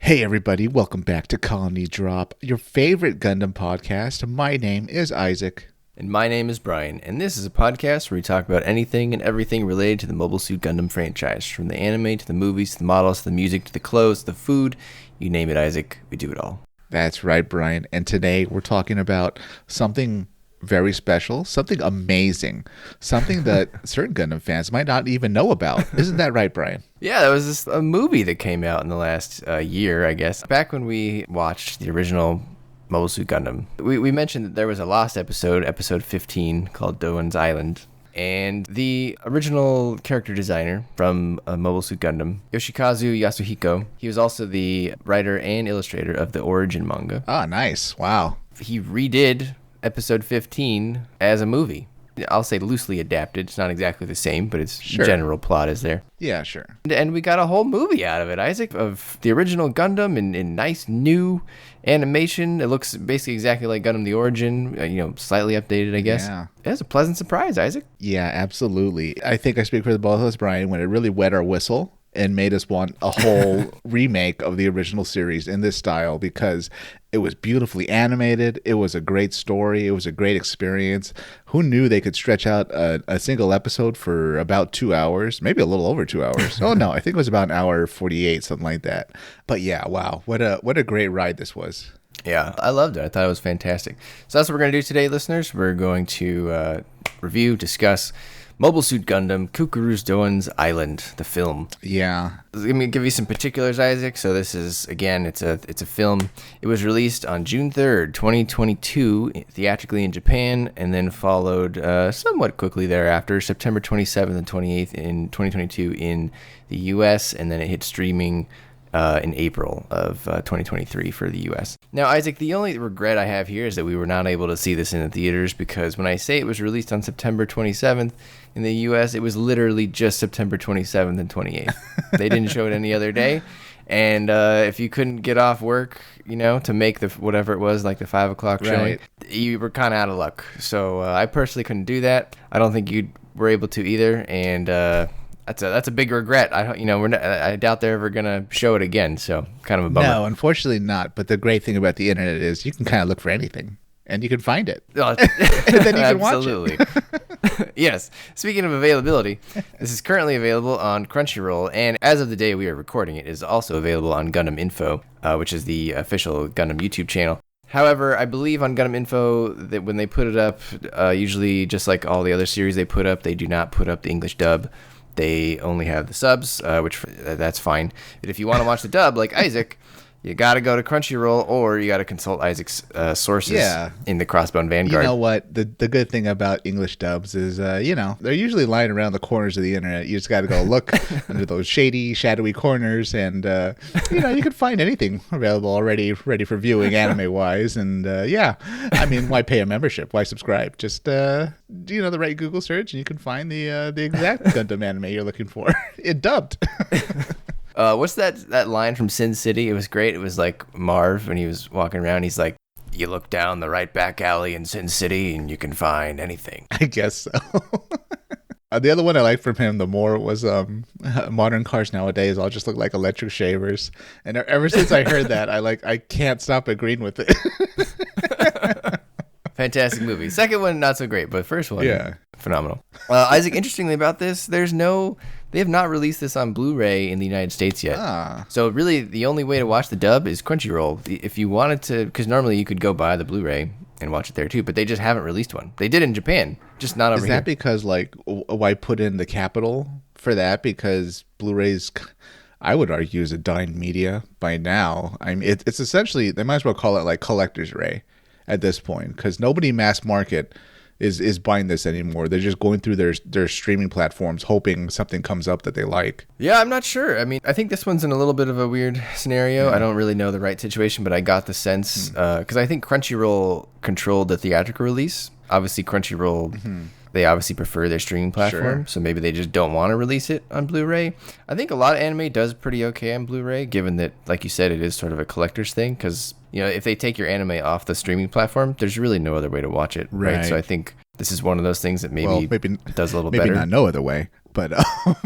Hey everybody, welcome back to Colony Drop, your favorite Gundam podcast. My name is Isaac. And my name is Brian, and this is a podcast where we talk about anything and everything related to the Mobile Suit Gundam franchise. From the anime, to the movies, to the models, to the music, to the clothes, to the food. You name it, Isaac, we do it all. That's right, Brian. And today we're talking about something very special, something amazing, something that certain Gundam fans might not even know about. Isn't that right, Brian? Yeah, there was a movie that came out in the last year, I guess. Back when we watched the original Mobile Suit Gundam, we mentioned that there was a lost episode, episode 15, called Doan's Island. And the original character designer from Mobile Suit Gundam, Yoshikazu Yasuhiko, he was also the writer and illustrator of the Origin manga. Oh, nice. Wow. He redid episode 15 as a movie. I'll say loosely adapted. It's not exactly the same, but its general plot is there. Yeah, sure. And we got a whole movie out of it, Isaac, of the original Gundam in nice new animation. It looks basically exactly like Gundam the Origin, slightly updated, I guess. Yeah. It was a pleasant surprise, Isaac. Yeah, absolutely. I think I speak for the both of us, Brian, when it really wet our whistle and made us want a whole remake of the original series in this style, because it was beautifully animated. It was a great story. It was a great experience. Who knew they could stretch out a single episode for about 2 hours, maybe a little over 2 hours. Oh no, I think it was about an hour 48, something like that. But yeah, wow, what a great ride this was. Yeah, I loved it. I thought it was fantastic. So that's what we're going to do today, listeners. We're going to review, discuss Mobile Suit Gundam, Cucuruz Doan's Island, the film. Yeah. Let me give you some particulars, Isaac. So this is, again, it's a film. It was released on June 3rd, 2022, theatrically in Japan, and then followed somewhat quickly thereafter, September 27th and 28th in 2022 in the US, and then it hit streaming in April of 2023 for the U.S. Now, Isaac, the only regret I have here is that we were not able to see this in the theaters, because when I say it was released on September 27th in the U.S., it was literally just September 27th and 28th. They didn't show it any other day. And if you couldn't get off work, to make the whatever it was, like the 5 o'clock showing, you were kind of out of luck. So I personally couldn't do that. I don't think you were able to either. And that's a big regret. I doubt they're ever gonna show it again. So kind of a bummer. No, unfortunately not. But the great thing about the internet is you can kind of look for anything, and you can find it. And then you can watch it. Yes. Speaking of availability, this is currently available on Crunchyroll, and as of the day we are recording it, is also available on Gundam Info, which is the official Gundam YouTube channel. However, I believe on Gundam Info that when they put it up, usually just like all the other series they put up, they do not put up the English dub. They only have the subs, which that's fine. But if you want to watch the dub, like Isaac, you got to go to Crunchyroll, or you got to consult Isaac's sources in the Crossbone Vanguard. You know what? The good thing about English dubs is, they're usually lying around the corners of the internet. You just got to go look under those shady, shadowy corners, and, you can find anything available already, ready for viewing anime-wise. And, why pay a membership? Why subscribe? Just, the right Google search, and you can find the exact Gundam anime you're looking for. It dubbed. What's that line from Sin City? It was great. It was like Marv when he was walking around. He's like, you look down the right back alley in Sin City and you can find anything. I guess so. The other one I liked from him the more was modern cars nowadays all just look like electric shavers. And ever since I heard that, I can't stop agreeing with it. Fantastic movie. Second one, not so great, but first one, phenomenal. Isaac, interestingly about this, they have not released this on Blu-ray in the United States yet. So really, the only way to watch the dub is Crunchyroll. If you wanted to, because normally you could go buy the Blu-ray and watch it there too, but they just haven't released one. They did in Japan, just not over here. Is that because, why put in the capital for that? Because Blu-rays, I would argue, is a dying media by now. I mean, it's essentially, they might as well call it like collector's ray at this point, because nobody mass market is buying this anymore. They're just going through their streaming platforms hoping something comes up that they like. Yeah, I'm not sure. I mean, I think this one's in a little bit of a weird scenario. I don't really know the right situation, but I got the sense, because I think Crunchyroll controlled the theatrical release. Obviously, Crunchyroll, they obviously prefer their streaming platform, so maybe they just don't want to release it on Blu-ray. I think a lot of anime does pretty okay on Blu-ray, given that, like you said, it is sort of a collector's thing, because if they take your anime off the streaming platform, there's really no other way to watch it, right? So I think this is one of those things that maybe does a little better. Maybe not no other way. but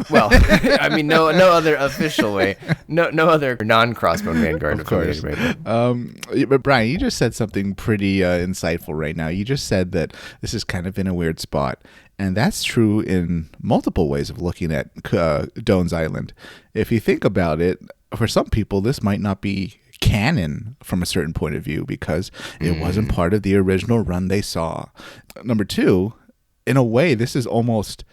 Well, I mean, no other official way, no other non-Crossbone Vanguard. of course. But Brian, you just said something pretty insightful right now. You just said that this is kind of in a weird spot. And that's true in multiple ways of looking at Doan's Island. If you think about it, for some people, this might not be canon from a certain point of view because it wasn't part of the original run they saw. Number two, in a way, this is almost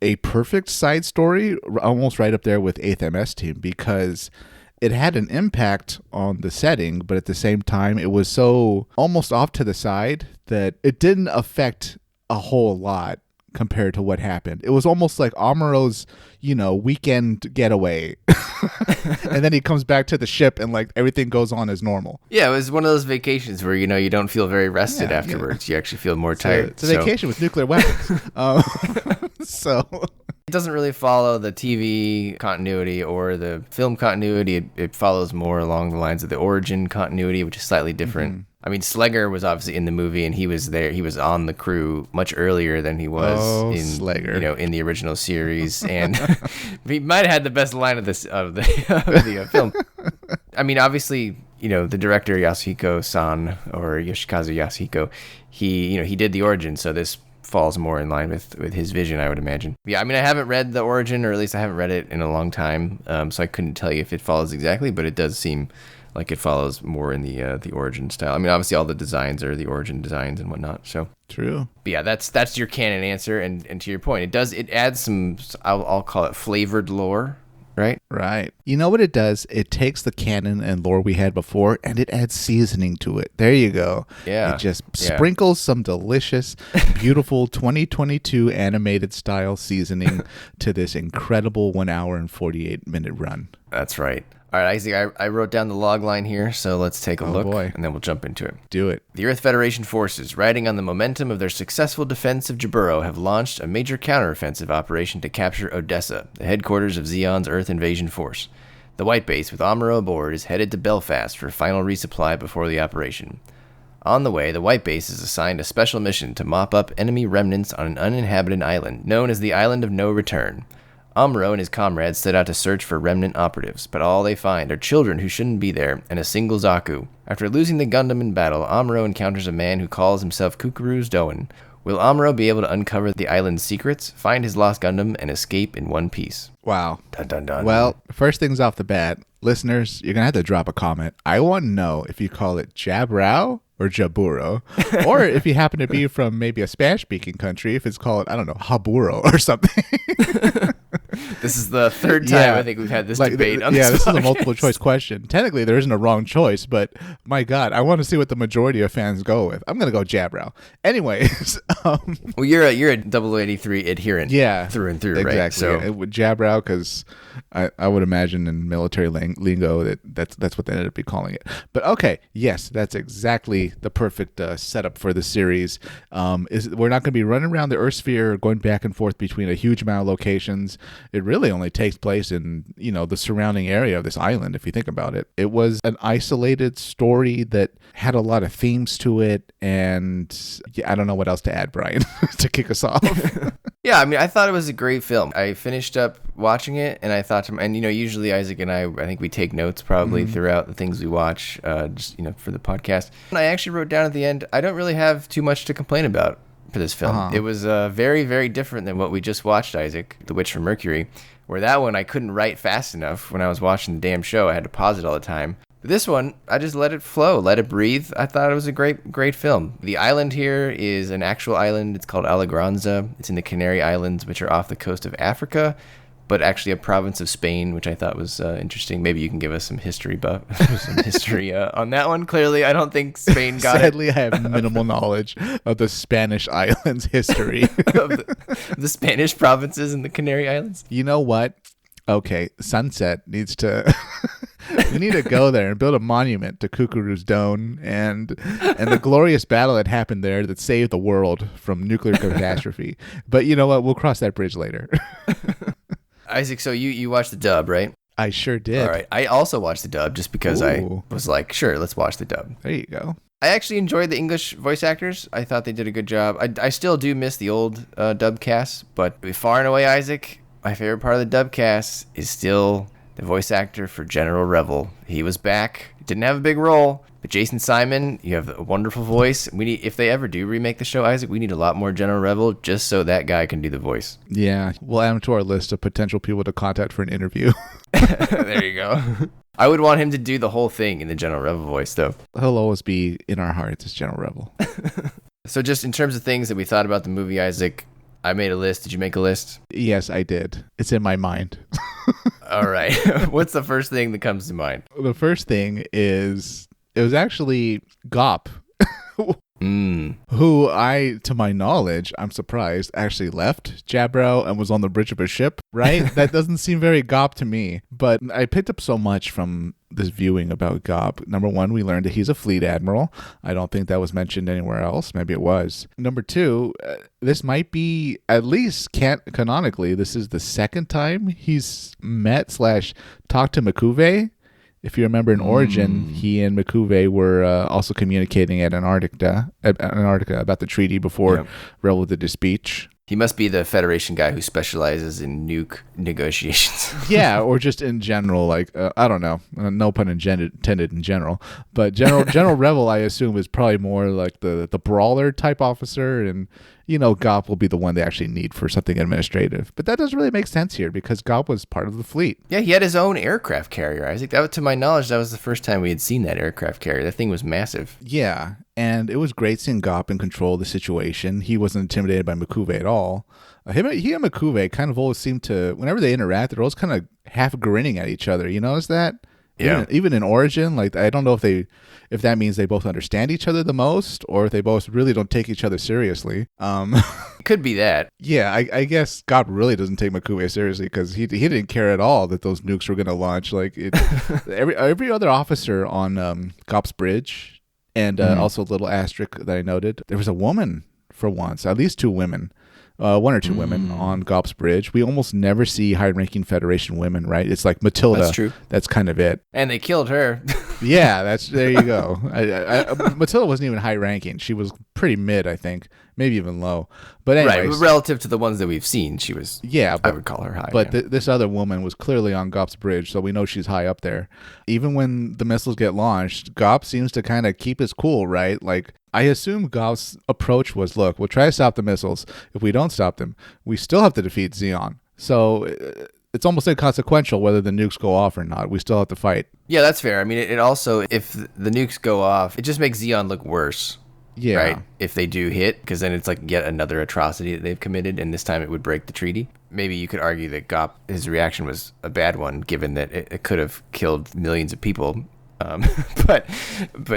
a perfect side story, almost right up there with 8th MS Team, because it had an impact on the setting, but at the same time, it was so almost off to the side that it didn't affect a whole lot compared to what happened. It was almost like Amuro's, weekend getaway. And then he comes back to the ship and like everything goes on as normal. Yeah, it was one of those vacations where, you don't feel very rested afterwards. Yeah. You actually feel more tired. It's a vacation with nuclear weapons. So it doesn't really follow the TV continuity or the film continuity. It follows more along the lines of the origin continuity, which is slightly different. Mm-hmm. I mean, Slegger was obviously in the movie, and he was there. He was on the crew much earlier than he was in Slegger. In the original series, and he might have had the best line of the film. I mean, obviously, the director Yasuhiko-san or Yoshikazu Yasuhiko, he did the origin, so this falls more in line with his vision, I would imagine. Yeah, I mean, I haven't read the origin, or at least I haven't read it in a long time, so I couldn't tell you if it follows exactly, but it does seem like it follows more in the origin style. I mean, obviously all the designs are the origin designs and whatnot. So true. But yeah, that's your canon answer. And to your point, it adds some, I'll call it flavored lore, right? Right. You know what it does? It takes the canon and lore we had before, and it adds seasoning to it. There you go. Yeah. It just sprinkles some delicious, beautiful 2022 animated style seasoning to this incredible 1 hour and 48 minute run. That's right. All right, Isaac, I wrote down the log line here, so let's take a look, boy. And then we'll jump into it. Do it. The Earth Federation forces, riding on the momentum of their successful defense of Jaburo, have launched a major counteroffensive operation to capture Odessa, the headquarters of Zeon's Earth invasion force. The White Base, with Amuro aboard, is headed to Belfast for final resupply before the operation. On the way, the White Base is assigned a special mission to mop up enemy remnants on an uninhabited island, known as the Island of No Return. Amuro and his comrades set out to search for remnant operatives, but all they find are children who shouldn't be there and a single Zaku. After losing the Gundam in battle, Amuro encounters a man who calls himself Cucuruz Doan. Will Amuro be able to uncover the island's secrets, find his lost Gundam, and escape in one piece? Wow. Dun, dun, dun. Well, first things off the bat, listeners, you're going to have to drop a comment. I want to know if you call it Jaburo or Jaburo, or if you happen to be from maybe a Spanish-speaking country, if it's called, I don't know, Jaburo or something. This is the third time I think we've had this debate on this podcast. This is a multiple choice question. Technically, there isn't a wrong choice, but my God, I want to see what the majority of fans go with. I'm going to go Jaburo. Anyways. Well, you're a 0083 adherent through and through, exactly. Right? So Jaburo, because I would imagine in military lingo that's what they ended up calling it. But okay, yes, that's exactly the perfect setup for the series. We're not going to be running around the Earth sphere, going back and forth between a huge amount of locations. It really only takes place in the surrounding area of this island. If you think about it, it was an isolated story that had a lot of themes to it, and I don't know what else to add, Brian, to kick us off. Yeah, I mean, I thought it was a great film. I finished up watching it, and I thought usually Isaac and I think we take notes probably throughout the things we watch, just for the podcast. And I actually wrote down at the end, I don't really have too much to complain about for this film. It was very, very different than what we just watched, Isaac, The Witch from Mercury, where that one I couldn't write fast enough when I was watching the damn show. I had to pause it all the time. But this one, I just let it flow, let it breathe. I thought it was a great film. The island here is an actual island. It's called Alegranza. It's in the Canary Islands, which are off the coast of Africa, but actually a province of Spain, which I thought was interesting. Maybe you can give us some history on that one. Clearly, I don't think Spain got Sadly, I have minimal knowledge of the Spanish islands history. of the Spanish provinces in the Canary Islands. You know what? Okay, Sunset needs to... We need to go there and build a monument to Cucuruz Doan and the glorious battle that happened there that saved the world from nuclear catastrophe. But you know what? We'll cross that bridge later. Isaac, so you watched the dub, right? I sure did. All right. I also watched the dub just because I was like, sure, let's watch the dub. There you go. I actually enjoyed the English voice actors. I thought they did a good job. I still do miss the old dub cast, but far and away, Isaac, my favorite part of the dub cast is still the voice actor for General Revel. He was back. Didn't have a big role, but Jason Simon, you have a wonderful voice. We need, if they ever do remake the show, Isaac, we need a lot more General Revel just so that guy can do the voice. Yeah, we'll add him to our list of potential people to contact for an interview. There you go. I would want him to do the whole thing in the General Revel voice, though. He'll always be in our hearts as General Revel. So just in terms of things that we thought about the movie, Isaac, I made a list. Did you make a list? Yes, I did. It's in my mind. All right. What's the first thing that comes to mind? The first thing is, it was actually Gopp. Who to my knowledge, I'm surprised, actually left Jaburo and was on the bridge of a ship, right? That doesn't seem very Gopp to me. But I picked up so much from this viewing about Gopp. Number one, we learned that he's a fleet admiral. I don't think that was mentioned anywhere else. Maybe it was. Number two, this might be, at least canonically, this is the second time he's met / talked to M'Quve. If you remember in Origin, he and M'Quve were also communicating at Antarctica about the treaty before Revel did his speech. He must be the Federation guy who specializes in nuke negotiations. Yeah, or just in general, like, I don't know. No pun intended in general. But General Revel, I assume, is probably more like the brawler type officer, and, you know, Gopp will be the one they actually need for something administrative. But that doesn't really make sense here because Gopp was part of the fleet. Yeah, he had his own aircraft carrier, Isaac. That, to my knowledge, that was the first time we had seen that aircraft carrier. That thing was massive. Yeah, and it was great seeing Gopp in control of the situation. He wasn't intimidated by M'Quve at all. He and M'Quve kind of always seemed to, whenever they interact, they're always kind of half grinning at each other. You notice that? Yeah. Even in Origin, like, I don't know if that means they both understand each other the most, or if they both really don't take each other seriously. Could be that. Yeah, I guess Gopp really doesn't take M'Quve seriously because he didn't care at all that those nukes were going to launch. Like, every other officer on Gopp's bridge, and also a little asterisk that I noted, there was a woman for once, at least two women. One or two women on Gopp's bridge. We almost never see high-ranking Federation women, right? It's like Matilda. That's true. That's kind of it. And they killed her. Yeah, there you go. Matilda wasn't even high-ranking. She was pretty mid, I think. Maybe even low. But anyways. Right, relative to the ones that we've seen, she was, I would call her high. But this other woman was clearly on Gopp's bridge, so we know she's high up there. Even when the missiles get launched, Gopp seems to kind of keep his cool, right? Like, I assume Gopp's approach was, look, we'll try to stop the missiles. If we don't stop them, we still have to defeat Zeon. So it's almost inconsequential whether the nukes go off or not. We still have to fight. Yeah, that's fair. I mean, it also, if the nukes go off, it just makes Zeon look worse. Yeah. Right? If they do hit, because then it's like yet another atrocity that they've committed, and this time it would break the treaty. Maybe you could argue that Gopp, his reaction was a bad one, given that it could have killed millions of people. But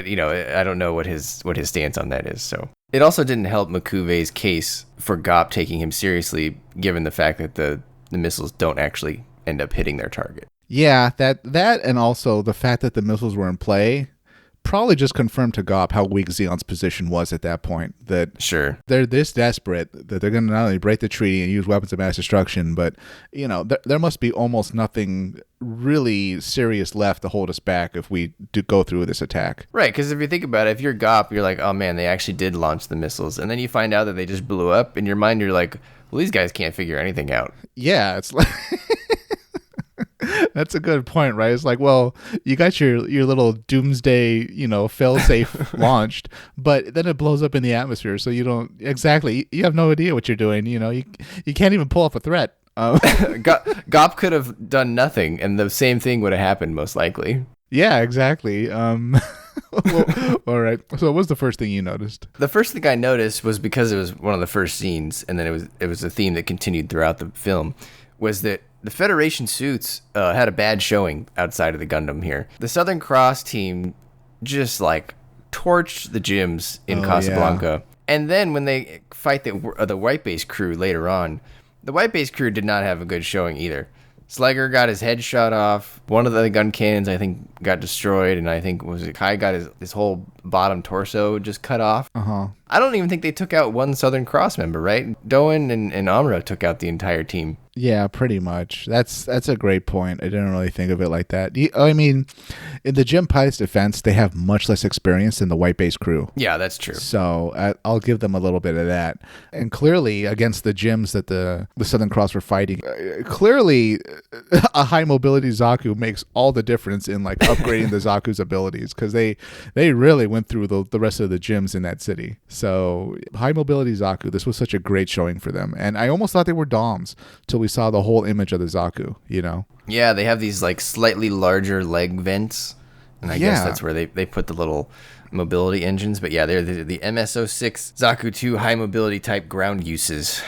you know, I don't know what his stance on that is. So it also didn't help M'Quve's case for Gopp taking him seriously, given the fact that the missiles don't actually end up hitting their target. Yeah, that and also the fact that the missiles were in play probably just confirmed to Gopp how weak Zeon's position was at that point. That sure, they're this desperate that they're going to not only break the treaty and use weapons of mass destruction, but, you know, there must be almost nothing really serious left to hold us back if we do go through this attack. Right, because if you think about it, if you're Gopp, you're like, oh man, they actually did launch the missiles, and then you find out that they just blew up. In your mind, you're like, well, these guys can't figure anything out. Yeah, it's like that's a good point, right? It's like, well, you got your little doomsday, you know, fail-safe launched, but then it blows up in the atmosphere, so you have no idea what you're doing. You know, you can't even pull off a threat. Gopp could have done nothing, and the same thing would have happened, most likely. Yeah, exactly. Well, all right. So what was the first thing you noticed? The first thing I noticed was, because it was one of the first scenes, and then it was a theme that continued throughout the film, was that the Federation suits had a bad showing outside of the Gundam here. The Southern Cross team just, like, torched the gyms in Casablanca. Yeah. And then when they fight the White Base crew later on, the White Base crew did not have a good showing either. Slager got his head shot off. One of the gun cannons, I think, got destroyed. And I think, Kai got his whole bottom torso just cut off. I don't even think they took out one Southern Cross member, right? Doan and Amuro took out the entire team. Yeah, pretty much. That's a great point. I didn't really think of it like that. I mean, in the Gym Pilot's defense, they have much less experience than the white base crew. Yeah, that's true. So I'll give them a little bit of that. And clearly, against the gyms that the Southern Cross were fighting, clearly a high mobility Zaku makes all the difference in like upgrading the Zaku's abilities, because they really went through the rest of the gyms in that city. So high mobility Zaku, this was such a great showing for them. And I almost thought they were DOMs till we saw the whole image of the Zaku, you know? Yeah, they have these like slightly larger leg vents. And I guess that's where they put the little mobility engines. But yeah, they're the MSO6 Zaku 2 high mobility type ground uses.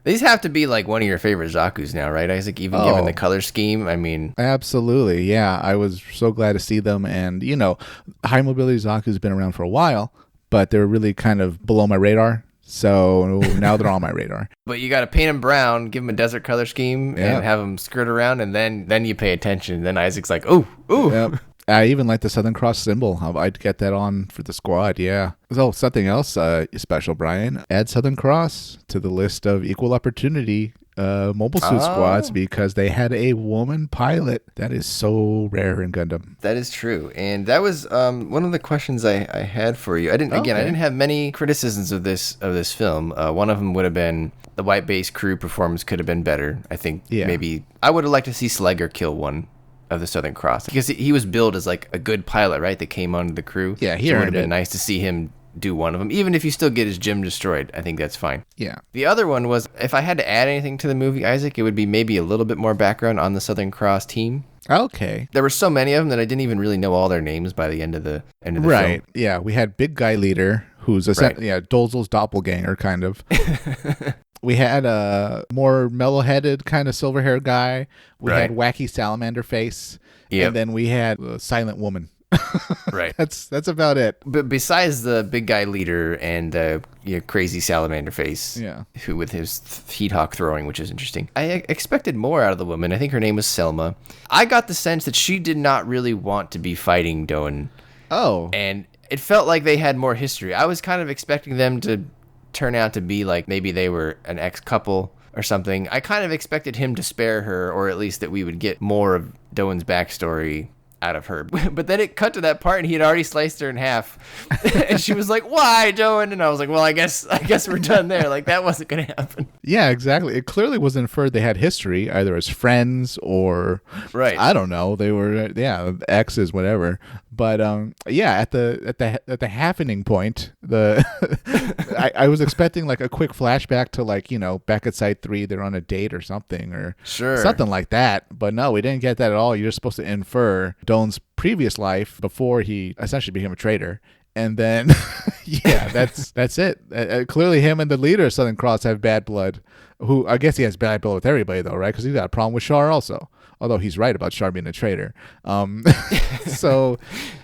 These have to be like one of your favorite Zakus now, right, Isaac? Even given the color scheme, I mean... Absolutely, yeah. I was so glad to see them. And, you know, high mobility Zaku's been around for a while, but they're really kind of below my radar. So now they're on my radar. But you got to paint them brown, give them a desert color scheme, and have them skirt around, and then you pay attention. Then Isaac's like, ooh. Yep. I even like the Southern Cross symbol. I'd get that on for the squad, yeah. So something else special, Brian. Add Southern Cross to the list of equal opportunity mobile suit squads, because they had a woman pilot. That is so rare in Gundam. That is true. And that was one of the questions I had for you. I didn't have many criticisms of this film. One of them would have been the white base crew performance could have been better. I think maybe I would have liked to see Slegger kill one of the Southern Cross, because he was billed as like a good pilot, right? That came onto the crew. Yeah, it would have been nice to see him do one of them, even if you still get his gym destroyed. I think that's fine. Yeah. The other one was, if I had to add anything to the movie, Isaac, it would be maybe a little bit more background on the Southern Cross team. Okay. There were so many of them that I didn't even really know all their names by the end of the film. Right. Yeah, we had Big Guy Leader, who's Dolzel's doppelganger, kind of. We had a more mellow-headed kind of silver-haired guy. We had Wacky Salamander Face. Yep. And then we had a Silent Woman. Right. That's about it. But besides the Big Guy Leader and the crazy Salamander Face, who with his heat hawk throwing, which is interesting, I expected more out of the woman. I think her name was Selma. I got the sense that she did not really want to be fighting Doan. Oh. And it felt like they had more history. I was kind of expecting them to turn out to be like maybe they were an ex-couple or something. I kind of expected him to spare her, or at least that we would get more of Doan's backstory out of her. But then it cut to that part and he had already sliced her in half. And she was like, "Why, Doan?" And I was like, well, I guess we're done there. Like, that wasn't going to happen. Yeah, exactly. It clearly was inferred they had history, either as friends or I don't know. They were exes, whatever. But at the happening point, I was expecting like a quick flashback to like, you know, back at Site 3, they're on a date or something, or something like that. But no, we didn't get that at all. You're supposed to infer Doan's previous life before he essentially became a traitor. And then, that's it. Clearly him and the leader of Southern Cross have bad blood, who I guess he has bad blood with everybody though, right? Because he's got a problem with Char also. Although he's right about Char being a traitor. So,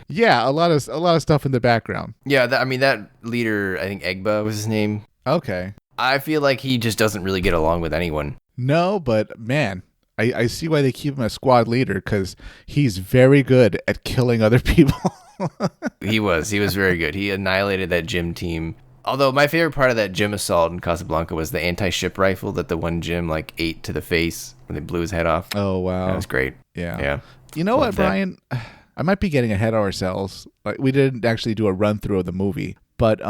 yeah, a lot of stuff in the background. Yeah, that leader, I think Egba was his name. Okay. I feel like he just doesn't really get along with anyone. No, but man, I see why they keep him a squad leader, because he's very good at killing other people. He was very good. He annihilated that gym team. Although my favorite part of that gym assault in Casablanca was the anti-ship rifle that the one gym like ate to the face when they blew his head off. Oh, wow. That was great. Yeah. You know what, Brian? I might be getting ahead of ourselves. Like, we didn't actually do a run through of the movie, but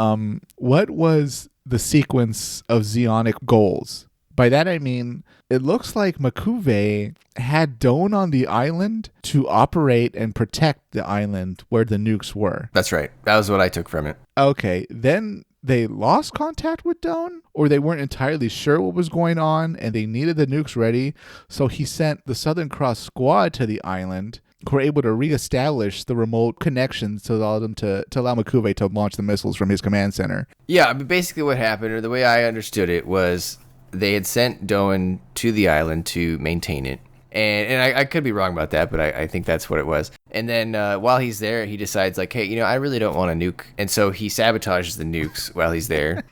what was the sequence of Zeonic goals? By that I mean, it looks like Makuve had Doan on the island to operate and protect the island where the nukes were. That's right. That was what I took from it. Okay, then they lost contact with Doan, or they weren't entirely sure what was going on and they needed the nukes ready, so he sent the Southern Cross squad to the island, who were able to reestablish the remote connections to allow them to allow Makuve to launch the missiles from his command center. Yeah, I mean, basically what happened, or the way I understood it, was they had sent Doan to the island to maintain it. And I could be wrong about that, but I think that's what it was. And then while he's there, he decides, like, hey, you know, I really don't want a nuke. And so he sabotages the nukes while he's there.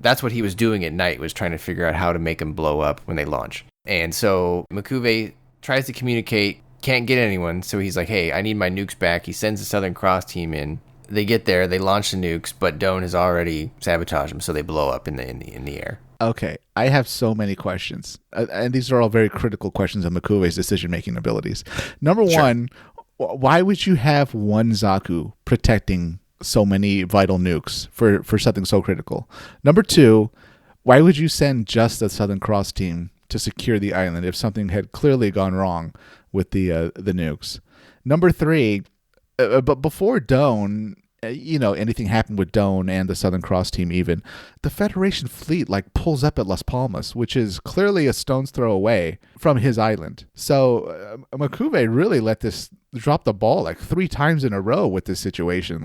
That's what he was doing at night, was trying to figure out how to make them blow up when they launch. And so Makuve tries to communicate, can't get anyone. So he's like, hey, I need my nukes back. He sends the Southern Cross team in. they get there, they launch the nukes, but Doan has already sabotaged them, so they blow up in the air. Okay, I have so many questions, and these are all very critical questions of Makuve's decision-making abilities. Number one, why would you have one Zaku protecting so many vital nukes for something so critical? Number two, why would you send just the Southern Cross team to secure the island if something had clearly gone wrong with the nukes? Number three, but before Doan, anything happened with Doan and the Southern Cross team even, the Federation fleet pulls up at Las Palmas, which is clearly a stone's throw away from his island. So Makuve really let this drop the ball 3 times in a row with this situation.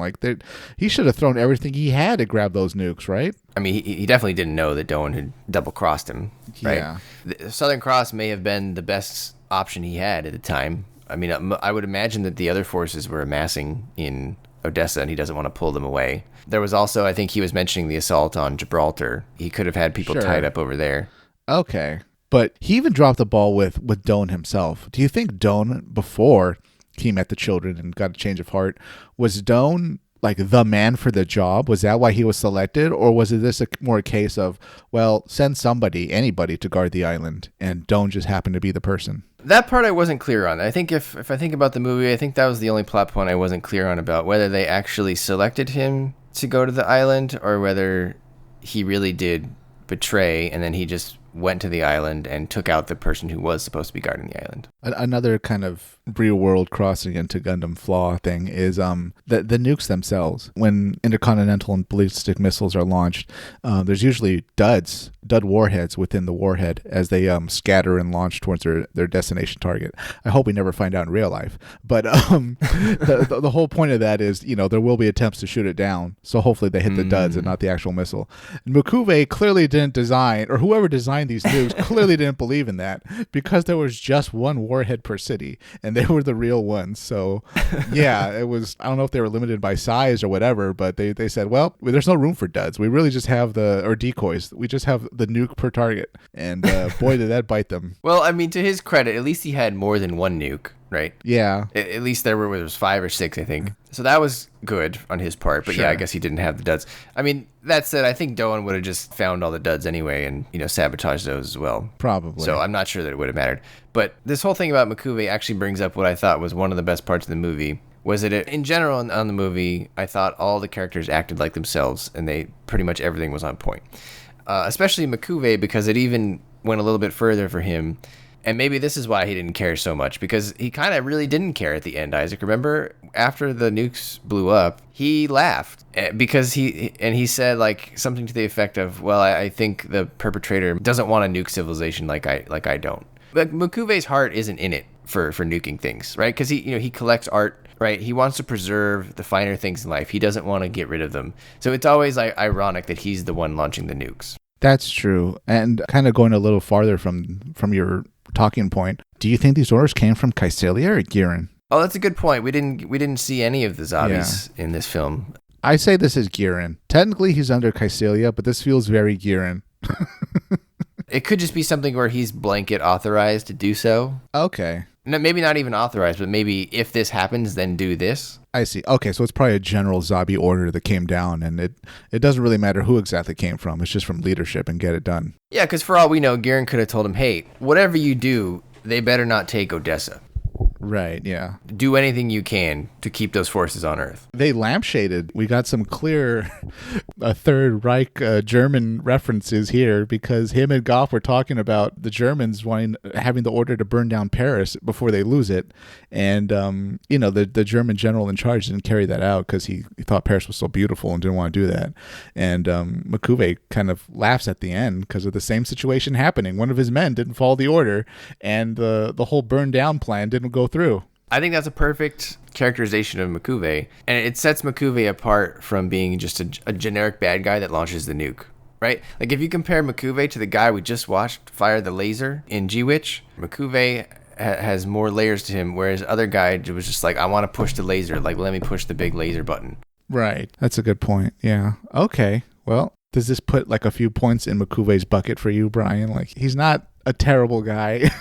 He should have thrown everything he had to grab those nukes, right? I mean, he definitely didn't know that Doan had double-crossed him, right? Yeah. The Southern Cross may have been the best option he had at the time. I mean, I would imagine that the other forces were amassing in Odessa, and he doesn't want to pull them away. There was also, I think he was mentioning the assault on Gibraltar. He could have had people tied up over there. Okay. But he even dropped the ball with Doan himself. Do you think Doan, before he met the children and got a change of heart, was Doan the man for the job? Was that why he was selected? Or was it this more a case of, well, send anybody to guard the island, and Doan just happened to be the person? That part I wasn't clear on. I think if I think about the movie, I think that was the only plot point I wasn't clear on, about whether they actually selected him to go to the island or whether he really did betray and then he just went to the island and took out the person who was supposed to be guarding the island. Another kind of real world crossing into Gundam flaw thing is the nukes themselves. When intercontinental and ballistic missiles are launched, there's usually dud warheads within the warhead as they scatter and launch towards their destination target. I hope we never find out in real life. But the whole point of that is, there will be attempts to shoot it down. So hopefully they hit the duds and not the actual missile. And Makuve clearly didn't design, or whoever designed these nukes clearly didn't believe in that, because there was just one warhead per city, and they were the real ones. So yeah, it was, I don't know if they were limited by size or whatever, but they said, well, there's no room for duds. We really just have or decoys. We just have the nuke per target. And boy, did that bite them. Well, I mean, to his credit, at least he had more than one nuke, right? Yeah. At least there was 5 or 6, I think. So that was good on his part. But yeah, I guess he didn't have the duds. I mean, that said, I think Doan would have just found all the duds anyway and, sabotaged those as well. Probably. So I'm not sure that it would have mattered. But this whole thing about Makuve actually brings up what I thought was one of the best parts of the movie. Was that in general on the movie, I thought all the characters acted like themselves, and pretty much everything was on point. Especially Makuve, because it even went a little bit further for him. And maybe this is why he didn't care so much, because he kind of really didn't care at the end, Isaac. Remember, after the nukes blew up, he laughed because he said something to the effect of, well, I think the perpetrator doesn't want to nuke civilization like I don't. But Makuve's heart isn't in it for nuking things, right? Because he collects art, right? He wants to preserve the finer things in life. He doesn't want to get rid of them. So it's always ironic that he's the one launching the nukes. That's true. And kind of going a little farther from your talking point, do you think these orders came from Kycilia or Giran? Oh, that's a good point. We didn't see any of the zombies in this film. I say this is Giran. Technically, he's under Kycilia, but this feels very Giran. It could just be something where he's blanket authorized to do so. Okay. No, maybe not even authorized, but maybe if this happens, then do this. I see. Okay, so it's probably a general zombie order that came down, and it doesn't really matter who exactly came from. It's just from leadership and get it done. Yeah, because for all we know, Giran could have told him, hey, whatever you do, they better not take Odessa. Right, yeah. Do anything you can to keep those forces on Earth. They lampshaded. We got some clear Third Reich German references here, because him and Gopp were talking about the Germans having the order to burn down Paris before they lose it. And, the German general in charge didn't carry that out because he thought Paris was so beautiful and didn't want to do that. And Makuve kind of laughs at the end because of the same situation happening. One of his men didn't follow the order, and the whole burn down plan didn't go through. I think that's a perfect characterization of Makuve, and it sets Makuve apart from being just a generic bad guy that launches the nuke, right? Like, if you compare Makuve to the guy we just watched fire the laser in G-Witch, Makuve has more layers to him, whereas other guy was just like, I want to push the laser, let me push the big laser button. Right. That's a good point. Yeah. Okay. Well, does this put a few points in Makuve's bucket for you, Brian? He's not a terrible guy.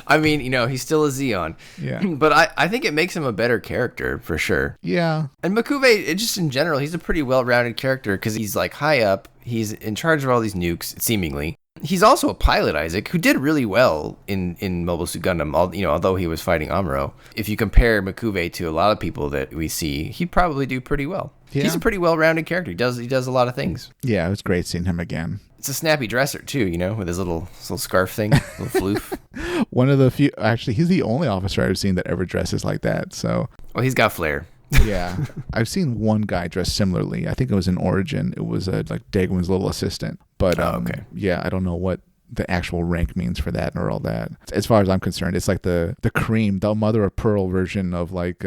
I mean, he's still a Zeon. Yeah. But I think it makes him a better character for sure. Yeah. And Makuve, just in general, he's a pretty well-rounded character because he's like high up. He's in charge of all these nukes, seemingly. He's also a pilot, Isaac, who did really well in Mobile Suit Gundam, although he was fighting Amuro. If you compare Makuve to a lot of people that we see, he'd probably do pretty well. Yeah. He's a pretty well-rounded character. He does a lot of things. Yeah, it was great seeing him again. It's a snappy dresser, too, with his little scarf thing, little floof. One of the few, actually, he's the only officer I've seen that ever dresses like that, so. Well, he's got flair. Yeah. I've seen one guy dressed similarly. I think it was in Origin. It was like Dagwin's little assistant. But okay. Yeah, I don't know what the actual rank means for that or all that. As far as I'm concerned, it's like the cream, the mother of pearl version of like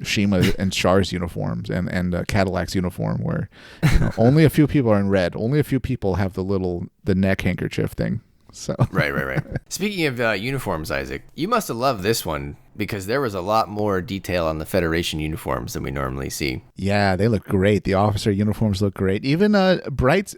Shima and Char's uniforms and Cadillac's uniform, where only a few people are in red. Only a few people have the neck handkerchief thing. So Right. Speaking of uniforms, Isaac, you must have loved this one because there was a lot more detail on the Federation uniforms than we normally see. Yeah, they look great. The officer uniforms look great. Even Bright's,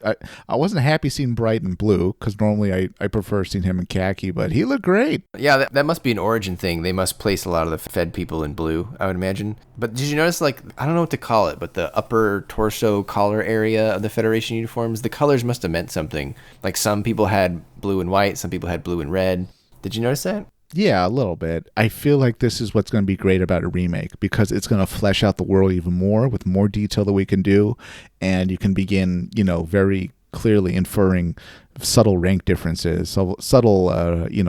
I wasn't happy seeing Bright in blue because normally I prefer seeing him in khaki, but he looked great. Yeah, that must be an Origin thing. They must place a lot of the Fed people in blue, I would imagine. But did you notice, like, I don't know what to call it, but the upper torso collar area of the Federation uniforms, the colors must have meant something. Like some people had blue and white, some people had blue and red. Did you notice that? Yeah, a little bit. I feel like this is what's going to be great about a remake because it's going to flesh out the world even more with more detail that we can do. And you can begin, very clearly inferring subtle rank differences, subtle,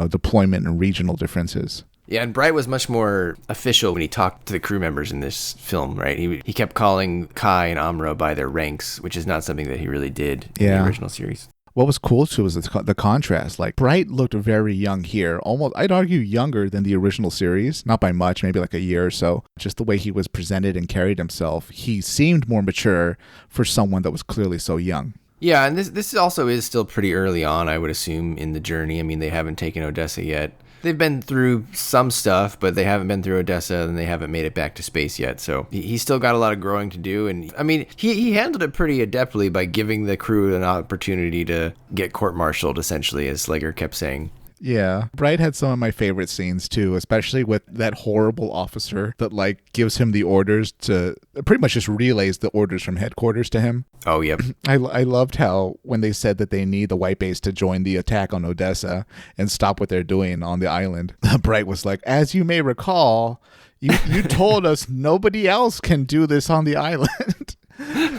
deployment and regional differences. Yeah, and Bright was much more official when he talked to the crew members in this film, right? He kept calling Kai and Amuro by their ranks, which is not something that he really did in the original series. What was cool too was the contrast. Like Bright looked very young here, almost I'd argue younger than the original series, not by much, maybe like a year or so. Just the way he was presented and carried himself, he seemed more mature for someone that was clearly so young. Yeah, and this also is still pretty early on, I would assume, in the journey. I mean, they haven't taken Odessa yet. They've been through some stuff, but they haven't been through Odessa, and they haven't made it back to space yet. So he's still got a lot of growing to do. And I mean, he handled it pretty adeptly by giving the crew an opportunity to get court-martialed, essentially, as Slager kept saying. Yeah. Bright had some of my favorite scenes too, especially with that horrible officer that like gives him the orders to pretty much just relays the orders from headquarters to him. Oh, yep. I loved how when they said that they need the white base to join the attack on Odessa and stop what they're doing on the island, Bright was like, as you may recall, you told us nobody else can do this on the island.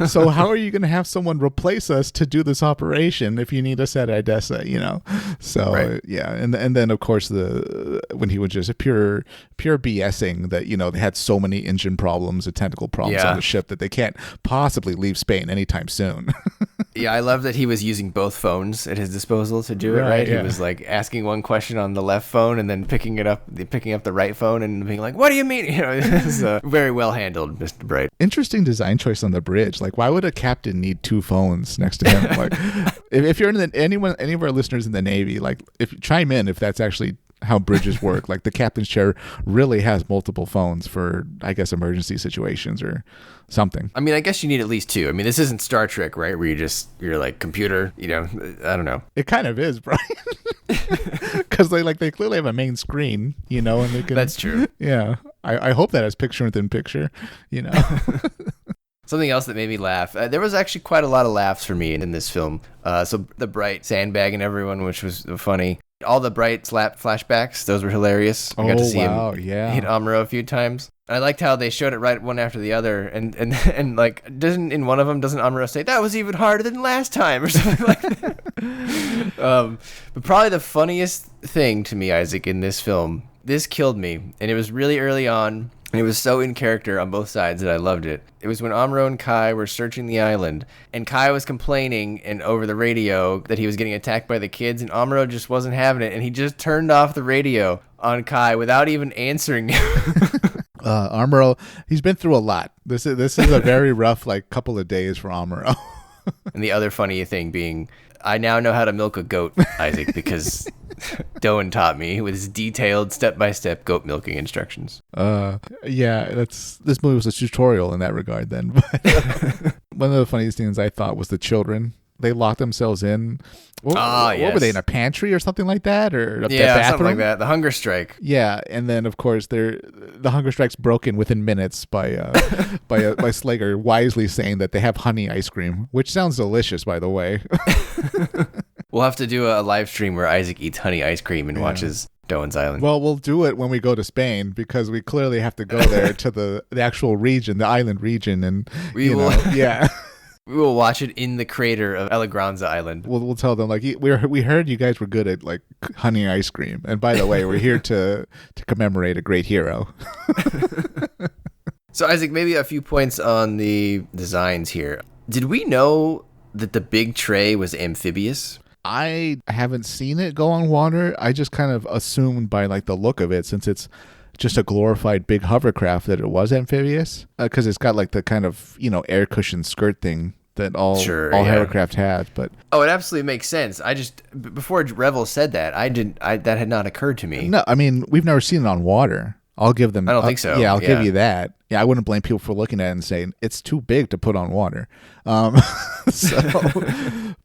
So how are you going to have someone replace us to do this operation if you need us at Odessa, So, right. Yeah. And then, of course, when he was just pure BSing that, they had so many engine problems and technical problems on the ship that they can't possibly leave Spain anytime soon. Yeah, I love that he was using both phones at his disposal to do it, right? Yeah. He was like asking one question on the left phone and then picking up the right phone and being like, what do you mean? It was very well handled, Mr. Bright. Interesting design choice on the bridge. Like, why would a captain need two phones next to him? Like, if you're any of our listeners in the Navy, like, if chime in if that's actually how bridges work. Like, the captain's chair really has multiple phones for, I guess, emergency situations or something. I mean, I guess you need at least two. I mean, this isn't Star Trek, right? Where you're like computer, I don't know. It kind of is, Brian. Because they clearly have a main screen, and they can. That's true. Yeah, I hope that has picture within picture, Something else that made me laugh. There was actually quite a lot of laughs for me in this film. So the Bright sandbagging everyone, which was funny. All the Bright slap flashbacks, those were hilarious. I got to see him hit Amuro a few times. I liked how they showed it right one after the other, and like doesn't Amuro say that was even harder than last time or something like that? But probably the funniest thing to me, Isaac, in this film, this killed me, and it was really early on. And it was so in character on both sides that I loved it. It was when Amuro and Kai were searching the island, and Kai was complaining and over the radio that he was getting attacked by the kids, and Amuro just wasn't having it, and he just turned off the radio on Kai without even answering him. Amuro, he's been through a lot. This is a very rough couple of days for Amuro. And the other funny thing being, I now know how to milk a goat, Isaac, because Doan taught me with his detailed step-by-step goat milking instructions. This movie was a tutorial in that regard then. But one of the funniest things I thought was the children. they locked themselves in. What were they, in a pantry or something like that, or yeah, bathroom? Something like that. The hunger strike. Yeah, and then of course the hunger strike's broken within minutes by by Slager wisely saying that they have honey ice cream, which sounds delicious, by the way. We'll have to do a live stream where Isaac eats honey ice cream and watches Doan's Island. Well, we'll do it when we go to Spain, because we clearly have to go there to the actual region, the island region, and we will. We will watch it in the crater of Elegranza Island. We'll tell them, like, we heard you guys were good at, like, honey ice cream. And by the way, we're here to commemorate a great hero. So, Isaac, maybe a few points on the designs here. Did we know that the big tray was amphibious? I haven't seen it go on water. I just kind of assumed by, like, the look of it, since it's just a glorified big hovercraft, that it was amphibious, because it's got, like, the kind of, air cushion skirt thing that all hovercraft have. But it absolutely makes sense. I just, before Revel said that, that had not occurred to me. No, I mean, we've never seen it on water. I'll give them. I don't think so. Yeah, I'll give you that. Yeah, I wouldn't blame people for looking at it and saying it's too big to put on water.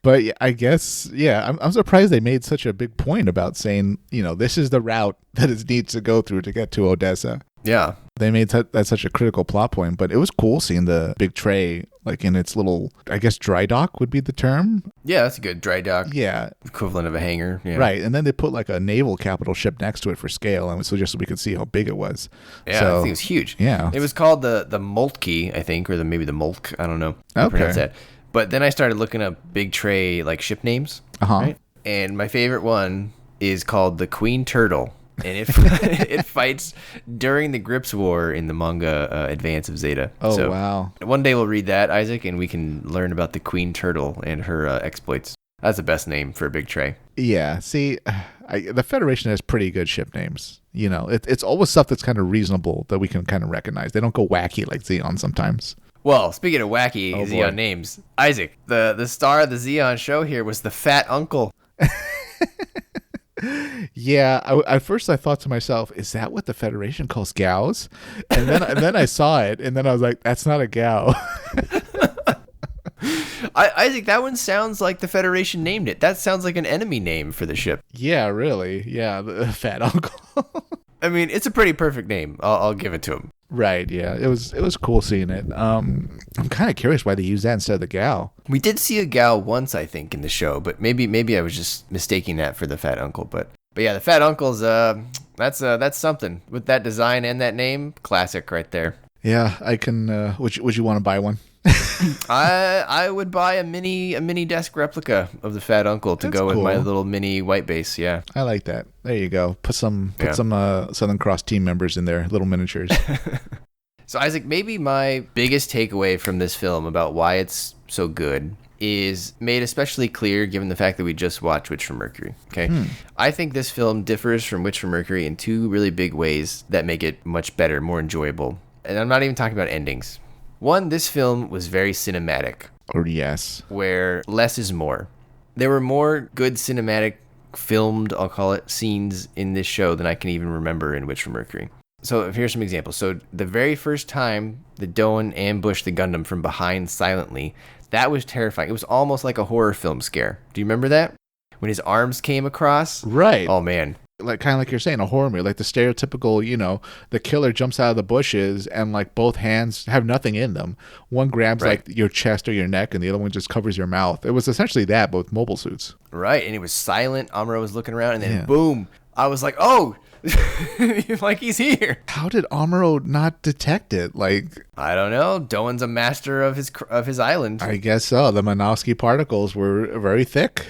But yeah, I guess, I'm surprised they made such a big point about saying, this is the route that it needs to go through to get to Odessa. Yeah. They made that such a critical plot point, but it was cool seeing the big tray, like, in its little, I guess, dry dock would be the term. Yeah, that's a good dry dock. Yeah. Equivalent of a hangar. Yeah. Right. And then they put, like, a naval capital ship next to it for scale, and so just so we could see how big it was. Yeah, so, I think it was huge. Yeah. It was called the Moltke, I think, or maybe the Moltke. I don't know how to pronounce that. But then I started looking up big tray, like, ship names. Right? And my favorite one is called the Queen Turtle. And it fights during the Grips War in the manga Advance of Zeta. Oh, wow. One day we'll read that, Isaac, and we can learn about the Queen Turtle and her exploits. That's the best name for a big tray. Yeah. See, the Federation has pretty good ship names. It's always stuff that's kind of reasonable that we can kind of recognize. They don't go wacky like Xeon sometimes. Well, speaking of wacky Xeon names, Isaac, the star of the Xeon show here was the Fat Uncle. Yeah, at first I thought to myself, is that what the Federation calls gals? And then I saw it, and then I was like, that's not a gal. Isaac, that one sounds like the Federation named it. That sounds like an enemy name for the ship. Yeah, really. Yeah, the Fat Uncle. I mean, it's a pretty perfect name. I'll give it to him. Right, yeah. It was cool seeing it. I'm kind of curious why they used that instead of the gal. We did see a gal once, I think, in the show, but maybe I was just mistaking that for the Fat Uncle. But yeah, the Fat Uncle's that's something. With that design and that name, classic right there. Yeah, I can. Would you want to buy one? I would buy a mini desk replica of the Fat Uncle to go with my little mini white base. Yeah, I like that. There you go. Put some Southern Cross team members in there, little miniatures. So Isaac, maybe my biggest takeaway from this film about why it's so good is made especially clear given the fact that we just watched Witch from Mercury. Okay, I think this film differs from Witch from Mercury in two really big ways that make it much better, more enjoyable. And I'm not even talking about endings. One, this film was very cinematic. Oh, yes. Where less is more. There were more good cinematic filmed, I'll call it, scenes in this show than I can even remember in Witch from Mercury. So here's some examples. So the very first time the Doan ambushed the Gundam from behind silently, that was terrifying. It was almost like a horror film scare. Do you remember that? When his arms came across? Right. Oh, man. Like, kind of like you're saying, a horror movie, like the stereotypical, the killer jumps out of the bushes and, like, both hands have nothing in them. One grabs like your chest or your neck and the other one just covers your mouth. It was essentially that, but with mobile suits. Right. And it was silent. Amuro was looking around and then boom. I was like, oh, like he's here. How did Amuro not detect it? Like, I don't know. Doan's a master of his island. I guess so. The Minovsky particles were very thick.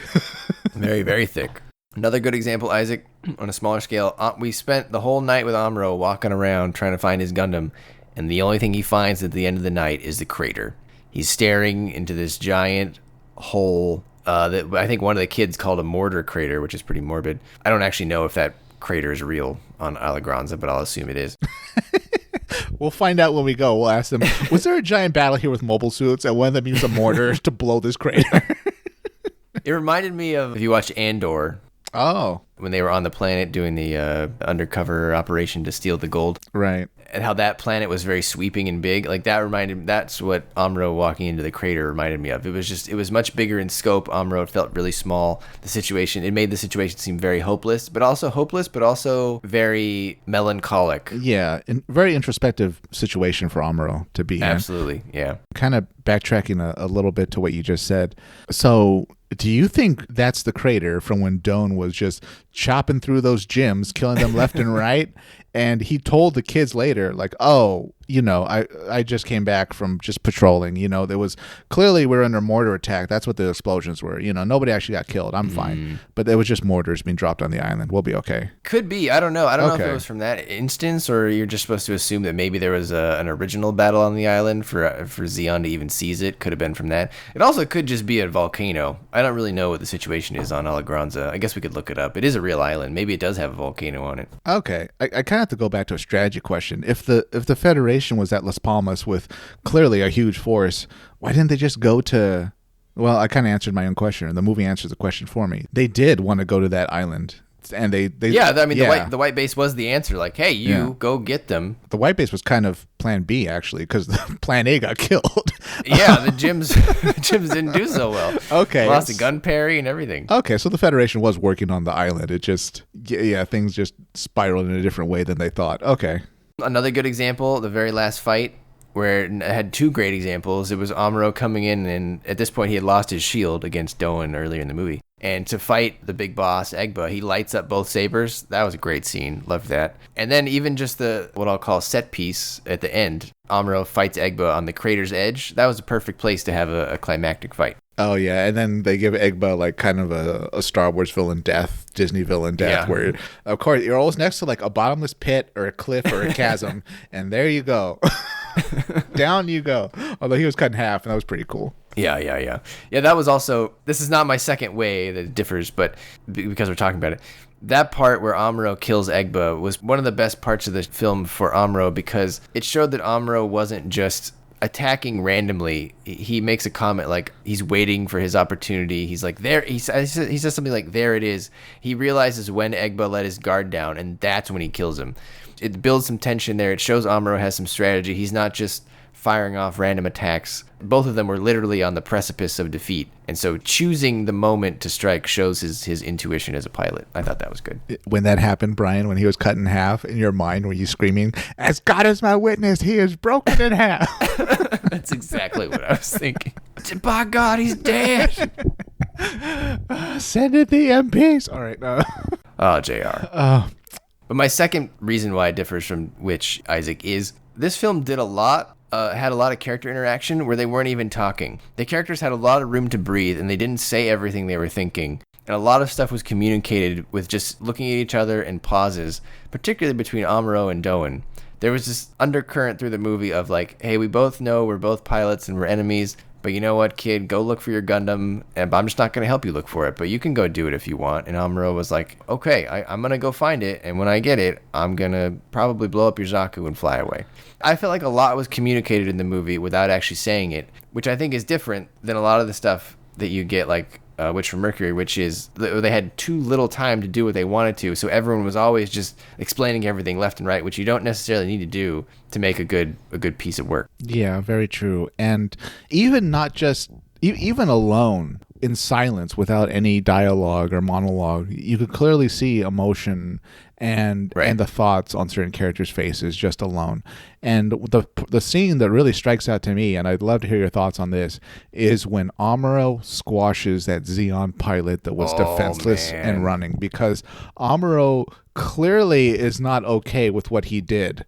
Very, very thick. Another good example, Isaac, on a smaller scale, we spent the whole night with Amuro walking around trying to find his Gundam, and the only thing he finds at the end of the night is the crater. He's staring into this giant hole that I think one of the kids called a mortar crater, which is pretty morbid. I don't actually know if that crater is real on Allegranza, but I'll assume it is. We'll find out when we go. We'll ask them, was there a giant battle here with mobile suits, and one of them used a mortar to blow this crater? It reminded me of, if you watch Andor, Oh, when they were on the planet doing the undercover operation to steal the gold. right. And how that planet was very sweeping and big. Like that's what Amuro walking into the crater reminded me of. It was much bigger in scope. Amuro felt really small. It made the situation seem very hopeless, but also very melancholic. Yeah, very introspective situation for Amuro to be in. Absolutely, yeah. Kind of backtracking a little bit to what you just said. So, do you think that's the crater from when Doan was just chopping through those gyms, killing them left and right? And he told the kids later, like, oh, I just came back from just patrolling. There was clearly we're under mortar attack. That's what the explosions were. Nobody actually got killed. I'm fine. But there was just mortars being dropped on the island. We'll be okay. Could be. I don't know. I don't know if it was from that instance or you're just supposed to assume that maybe there was an original battle on the island for Zeon to even seize it. Could have been from that. It also could just be a volcano. I don't really know what the situation is on Alagranza. I guess we could look it up. It is a real island. Maybe it does have a volcano on it. Okay. I kind of have to go back to a strategy question. If the Federation was at Las Palmas with clearly a huge force, why didn't they just go to... Well, I kind of answered my own question, and the movie answers the question for me. They did want to go to that island, and they the white base was the answer. Like, hey, go get them. The white base was kind of plan B, actually, because Plan A got killed. Yeah, the gyms didn't do so well. Okay. Lost a gun parry and everything. Okay, so the Federation was working on the island. It just, things just spiraled in a different way than they thought. Okay. Another good example, the very last fight, where it had two great examples. It was Amuro coming in, and at this point he had lost his shield against Doan earlier in the movie. And to fight the big boss, Egba, he lights up both sabers. That was a great scene. Loved that. And then even just the, what I'll call set piece at the end, Amuro fights Egba on the crater's edge. That was a perfect place to have a climactic fight. Oh, yeah. And then they give Egba like kind of a Star Wars villain death, Disney villain death, where, of course, you're always next to like a bottomless pit or a cliff or a chasm. And there you go. Down you go. Although he was cut in half, and that was pretty cool. Yeah. Yeah, that was also, this is not my second way that it differs, but because we're talking about it. That part where Amuro kills Egba was one of the best parts of the film for Amuro because it showed that Amuro wasn't just attacking randomly. He makes a comment like he's waiting for his opportunity. He's like, there. He says something like, there it is. He realizes when Egba let his guard down, and that's when he kills him. It builds some tension there. It shows Amuro has some strategy. He's not just firing off random attacks. Both of them were literally on the precipice of defeat. And so choosing the moment to strike shows his intuition as a pilot. I thought that was good. When that happened, Brian, when he was cut in half, in your mind, were you screaming, "As God is my witness, he is broken in half"? That's exactly what I was thinking. By God, he's dead. Send in the MPs. All right. Oh, JR. But my second reason why it differs from which, Isaac, is this film did had a lot of character interaction where they weren't even talking. The characters had a lot of room to breathe, and they didn't say everything they were thinking. And a lot of stuff was communicated with just looking at each other and pauses, particularly between Amuro and Doan. There was this undercurrent through the movie of like, hey, we both know we're both pilots and we're enemies, but you know what, kid, go look for your Gundam, and I'm just not going to help you look for it, but you can go do it if you want. And Amuro was like, okay, I'm going to go find it, and when I get it, I'm going to probably blow up your Zaku and fly away. I felt like a lot was communicated in the movie without actually saying it, which I think is different than a lot of the stuff that you get like Witch from Mercury, which is they had too little time to do what they wanted to, so everyone was always just explaining everything left and right, which you don't necessarily need to do to make a good piece of work. Yeah, very true. And even not just even alone in silence without any dialogue or monologue, you could clearly see emotion and the thoughts on certain characters' faces just alone. And the scene that really strikes out to me, and I'd love to hear your thoughts on this, is when Amuro squashes that Zeon pilot that was defenseless and running, because Amuro clearly is not okay with what he did.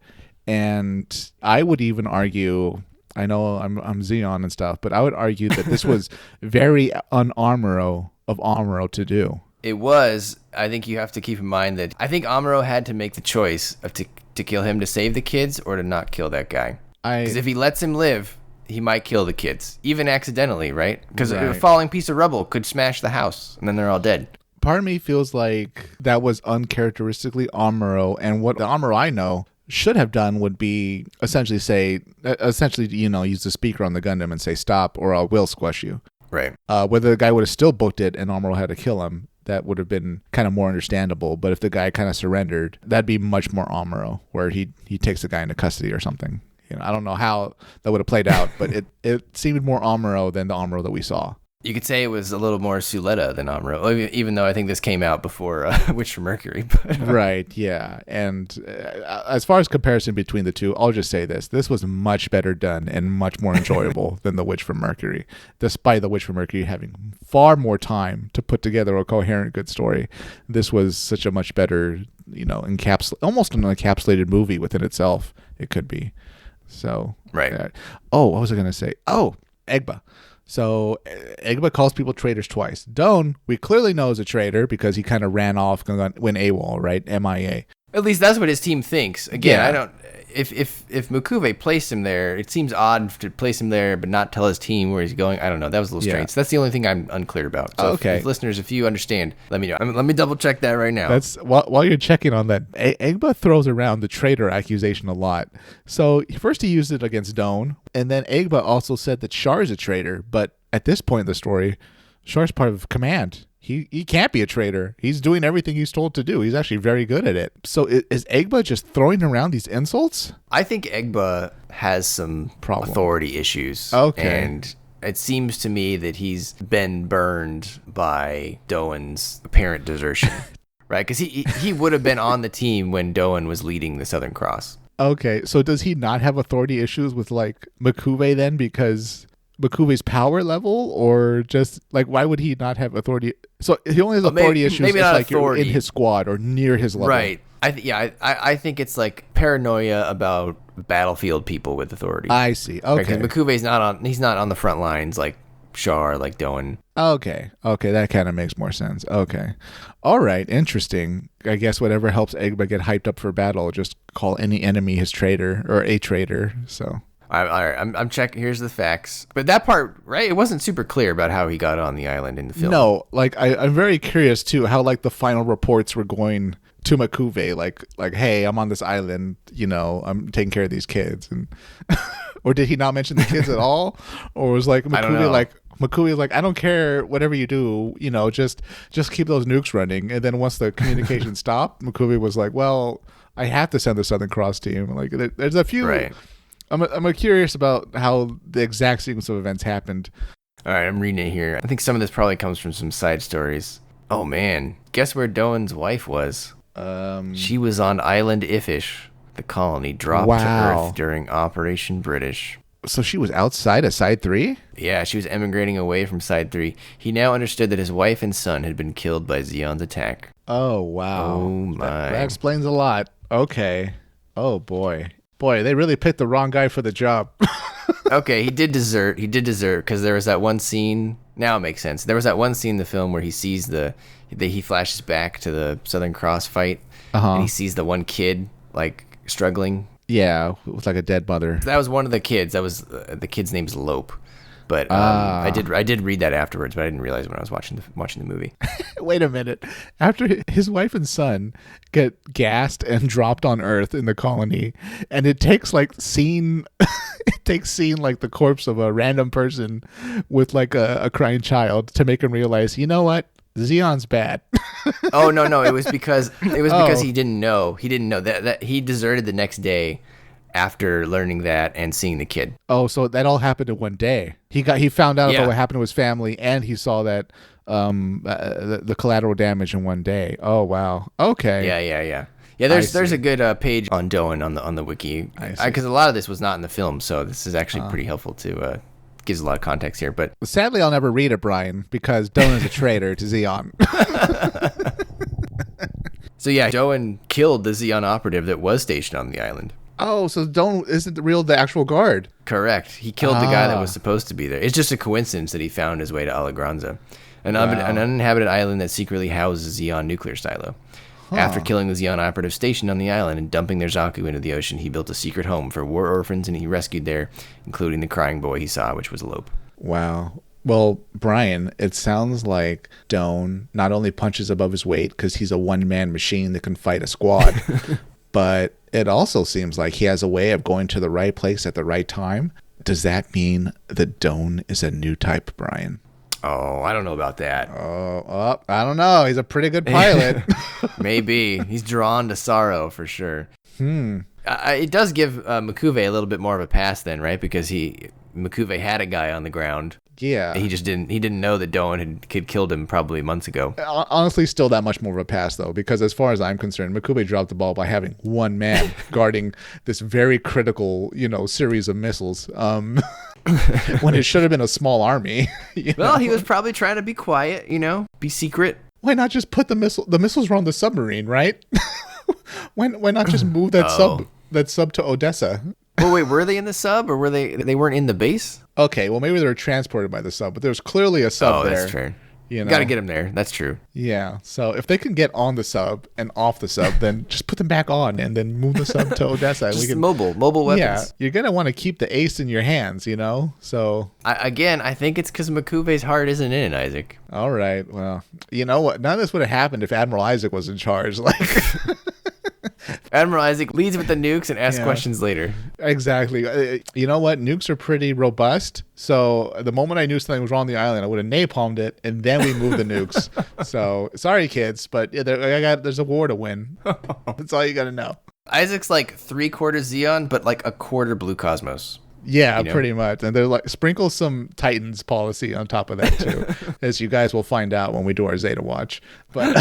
And I would even argue, I know I'm Zeon and stuff, but I would argue that this was very un-Amuro of Amuro to do. It was. I think you have to keep in mind that I think Amuro had to make the choice of to kill him to save the kids or to not kill that guy. Because if he lets him live, he might kill the kids, even accidentally, right? Because a falling piece of rubble could smash the house, and then they're all dead. Part of me feels like that was uncharacteristically Amuro, and what the Amuro I know should have done would be essentially use the speaker on the Gundam and say stop or I will squash you. Right. Whether the guy would have still booked it and Amuro had to kill him, that would have been kind of more understandable. But if the guy kind of surrendered, that'd be much more Amuro, where he takes the guy into custody or something. I don't know how that would have played out, but it seemed more Amuro than the Amuro that we saw. You could say it was a little more Suletta than Amuro, even though I think this came out before Witch from Mercury. Right, yeah. And as far as comparison between the two, I'll just say this. This was much better done and much more enjoyable than The Witch from Mercury, despite The Witch from Mercury having far more time to put together a coherent, good story. This was such a much better, almost an encapsulated movie within itself, it could be. So, right. What was I going to say? Oh, Egba. So Egba calls people traitors twice. Doan, we clearly know is a traitor because he kind of ran off when AWOL, right? MIA. At least that's what his team thinks. Again, Yeah. I don't. If Mukuve placed him there, it seems odd to place him there but not tell his team where he's going. I don't know. That was a little strange. So that's the only thing I'm unclear about. So Okay. if listeners, if you understand, let me know. Let me double check that right now. That's while you're checking on that. Egba throws around the traitor accusation a lot. So first he used it against Doan, and then Egba also said that Char's a traitor. But at this point in the story, Char's part of command. He can't be a traitor. He's doing everything he's told to do. He's actually very good at it. So is Egba just throwing around these insults? I think Egba has some authority issues. Okay. And it seems to me that he's been burned by Doan's apparent desertion. Right? Because he would have been on the team when Doan was leading the Southern Cross. Okay. So does he not have authority issues with Mukuve then because Makuve's power level, or just why would he not have authority? So he only has authority issues maybe if not you're in his squad or near his level. Right. I think it's paranoia about battlefield people with authority. I see. Okay. Because Makuve's he's not on the front lines like Char, like Doan. Okay, that kind of makes more sense. Okay. All right, interesting. I guess whatever helps Egba get hyped up for battle, just call any enemy his traitor or a traitor. So. All right, I'm checking. Here's the facts. But that part, right? It wasn't super clear about how he got on the island in the film. No, I'm very curious too how the final reports were going to Makuve, like hey, I'm on this island, I'm taking care of these kids, and or did he not mention the kids at all, or was Makuve I don't care whatever you do, just keep those nukes running, and then once the communication stopped, Makuve was like, well, I have to send the Southern Cross team. There's a few. Right. I'm curious about how the exact sequence of events happened. All right, I'm reading it here. I think some of this probably comes from some side stories. Oh, man. Guess where Doan's wife was? She was on Island Ifish. The colony dropped to Earth during Operation British. So she was outside of Side 3? Yeah, she was emigrating away from Side 3. He now understood that his wife and son had been killed by Zeon's attack. Oh, wow. Oh, my. That explains a lot. Okay. Oh, boy. Boy, they really picked the wrong guy for the job. Okay, he did desert because there was that one scene. Now it makes sense. There was that one scene in the film where he sees he flashes back to the Southern Cross fight, and he sees the one kid struggling. Yeah, with a dead mother. That was one of the kids. That was the kid's name's Lope. But I did read that afterwards, but I didn't realize when I was watching the movie. Wait a minute. After his wife and son get gassed and dropped on Earth in the colony, and it takes scene the corpse of a random person with a crying child to make him realize, you know what? Zeon's bad. Oh no, it was because he didn't know. He didn't know that he deserted the next day after learning that and seeing the kid. Oh, so that all happened in one day. He found out about what happened to his family, and he saw that the collateral damage in one day. Oh wow. Okay. Yeah. There's a good page on Doan on the wiki because a lot of this was not in the film, so this is actually pretty helpful to gives a lot of context here. But sadly, I'll never read it, Brian, because Doan is a traitor to Zeon. So yeah, Doan killed the Zeon operative that was stationed on the island. Oh, so Doan isn't the actual guard. Correct. He killed the guy that was supposed to be there. It's just a coincidence that he found his way to Alagranza, an uninhabited island that secretly houses a Zeon nuclear silo. After killing the Zeon operative stationed on the island and dumping their Zaku into the ocean, he built a secret home for war orphans, and he rescued there, including the crying boy he saw, which was Lope. Wow. Well, Brian, it sounds like Doan not only punches above his weight because he's a one-man machine that can fight a squad, but it also seems like he has a way of going to the right place at the right time. Does that mean that Doan is a new type, Brian? Oh, I don't know about that. Oh, I don't know. He's a pretty good pilot. Maybe. He's drawn to sorrow for sure. It does give M'Quve a little bit more of a pass then, right? Because M'Quve had a guy on the ground. Yeah. He didn't know that Doan had killed him probably months ago. Honestly, still that much more of a pass, though, because as far as I'm concerned, M'Quve dropped the ball by having one man guarding this very critical, series of missiles. When it should have been a small army. Well, he was probably trying to be quiet, be secret. Why not just put the missiles were on the submarine, right? Why not just move that sub to Odessa? Well, wait, were they in the sub or were they weren't in the base? Okay, well maybe they were transported by the sub, but there's clearly a sub there. Oh, that's fair. You got to get them there. That's true. Yeah. So if they can get on the sub and off the sub, then just put them back on and then move the sub to Odessa. Just mobile weapons. Yeah. You're going to want to keep the ace in your hands, So. I think it's because M'Quve's heart isn't in it, Isaac. All right. Well, you know what? None of this would have happened if Admiral Isaac was in charge. Admiral Isaac leads with the nukes and asks questions later. Exactly. You know what? Nukes are pretty robust. So the moment I knew something was wrong on the island, I would have napalmed it, and then we moved the nukes. So sorry, kids, but there's a war to win. That's all you got to know. Isaac's like 3/4 Xeon, but like a quarter Blue Cosmos. Yeah, pretty much. And they're like, sprinkle some Titans policy on top of that too, as you guys will find out when we do our Zeta watch. But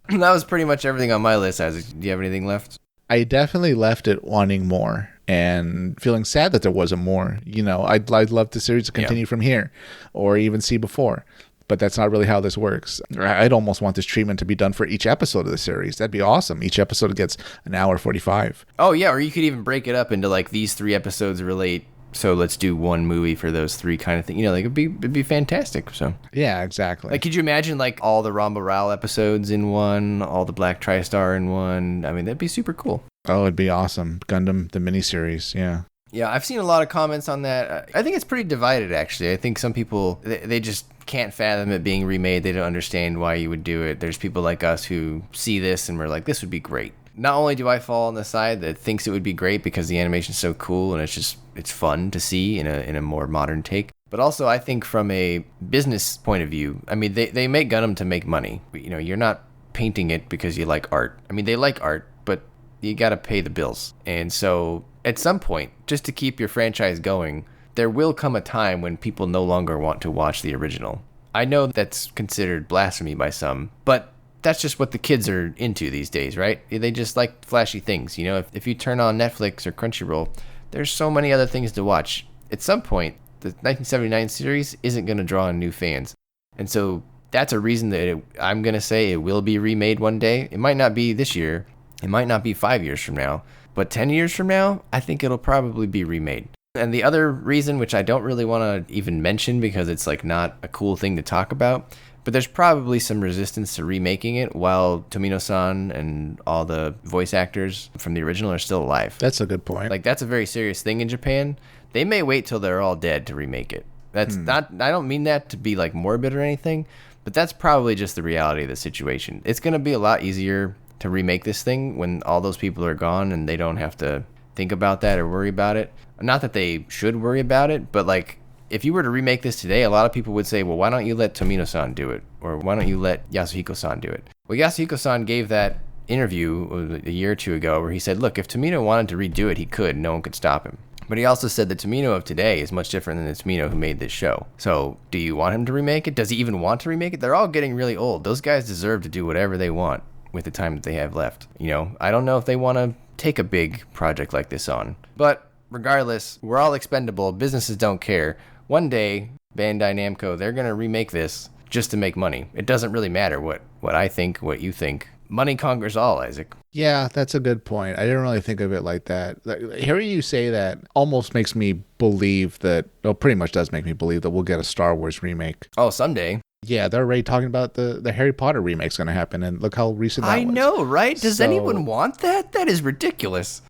that was pretty much everything on my list, Isaac. Do you have anything left? I definitely left it wanting more and feeling sad that there wasn't more. I'd love the series to continue from here or even see before. But that's not really how this works. I'd almost want this treatment to be done for each episode of the series. That'd be awesome. Each episode gets an hour 45. Oh, yeah. Or you could even break it up into like these 3 episodes relate. So let's do one movie for those 3 kind of things. It'd be fantastic. So yeah, exactly. Like, could you imagine like all the Ramba Ral episodes in one, all the Black TriStar in one? I mean, that'd be super cool. Oh, it'd be awesome. Gundam, the miniseries. Yeah. Yeah, I've seen a lot of comments on that. I think it's pretty divided, actually. I think some people, they just can't fathom it being remade. They don't understand why you would do it. There's people like us who see this and we're like, this would be great. Not only do I fall on the side that thinks it would be great because the animation's so cool and it's fun to see in a more modern take, but also I think from a business point of view, I mean, they make Gundam to make money. You're not painting it because you like art. I mean, they like art, but you got to pay the bills. And so at some point, just to keep your franchise going, there will come a time when people no longer want to watch the original. I know that's considered blasphemy by some, but that's just what the kids are into these days, right? They just like flashy things. If you turn on Netflix or Crunchyroll, there's so many other things to watch. At some point, the 1979 series isn't going to draw in new fans. And so that's a reason that I'm going to say it will be remade one day. It might not be this year. It might not be 5 years from now. But 10 years from now, I think it'll probably be remade. And the other reason, which I don't really want to even mention because it's like not a cool thing to talk about, but there's probably some resistance to remaking it while Tomino-san and all the voice actors from the original are still alive. That's a good point. Like, that's a very serious thing in Japan. They may wait till they're all dead to remake it. That's not, I don't mean that to be like morbid or anything, but that's probably just the reality of the situation. It's going to be a lot easier to remake this thing when all those people are gone and they don't have to think about that or worry about it. Not that they should worry about it, but like, if you were to remake this today, a lot of people would say, well, why don't you let Tomino-san do it? Or why don't you let Yasuhiko-san do it? Well, Yasuhiko-san gave that interview a year or 2 ago where he said, look, if Tomino wanted to redo it, he could. No one could stop him. But he also said the Tomino of today is much different than the Tomino who made this show. So do you want him to remake it? Does he even want to remake it? They're all getting really old. Those guys deserve to do whatever they want with the time that they have left. I don't know if they want to take a big project like this on. But regardless, we're all expendable. Businesses don't care. One day, Bandai Namco, they're going to remake this just to make money. It doesn't really matter what I think, what you think. Money conquers all, Isaac. Yeah, that's a good point. I didn't really think of it like that. Hearing you say that almost makes me believe that, well, pretty much does make me believe that we'll get a Star Wars remake. Oh, someday. Yeah, they're already talking about the Harry Potter remake's going to happen, and look how recent that was. I know, right? Does anyone want that? That is ridiculous.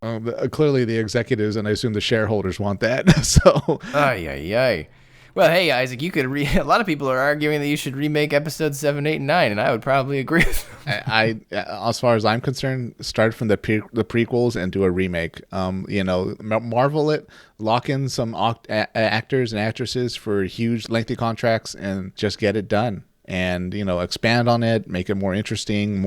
Clearly, the executives and I assume the shareholders want that. So, ay. Well, hey, Isaac, you could a lot of people are arguing that you should remake episodes 7, 8, and 9, and I would probably agree with them. As far as I'm concerned, start from the prequels and do a remake. Marvel it, lock in some actors and actresses for huge, lengthy contracts, and just get it done. And expand on it, make it more interesting,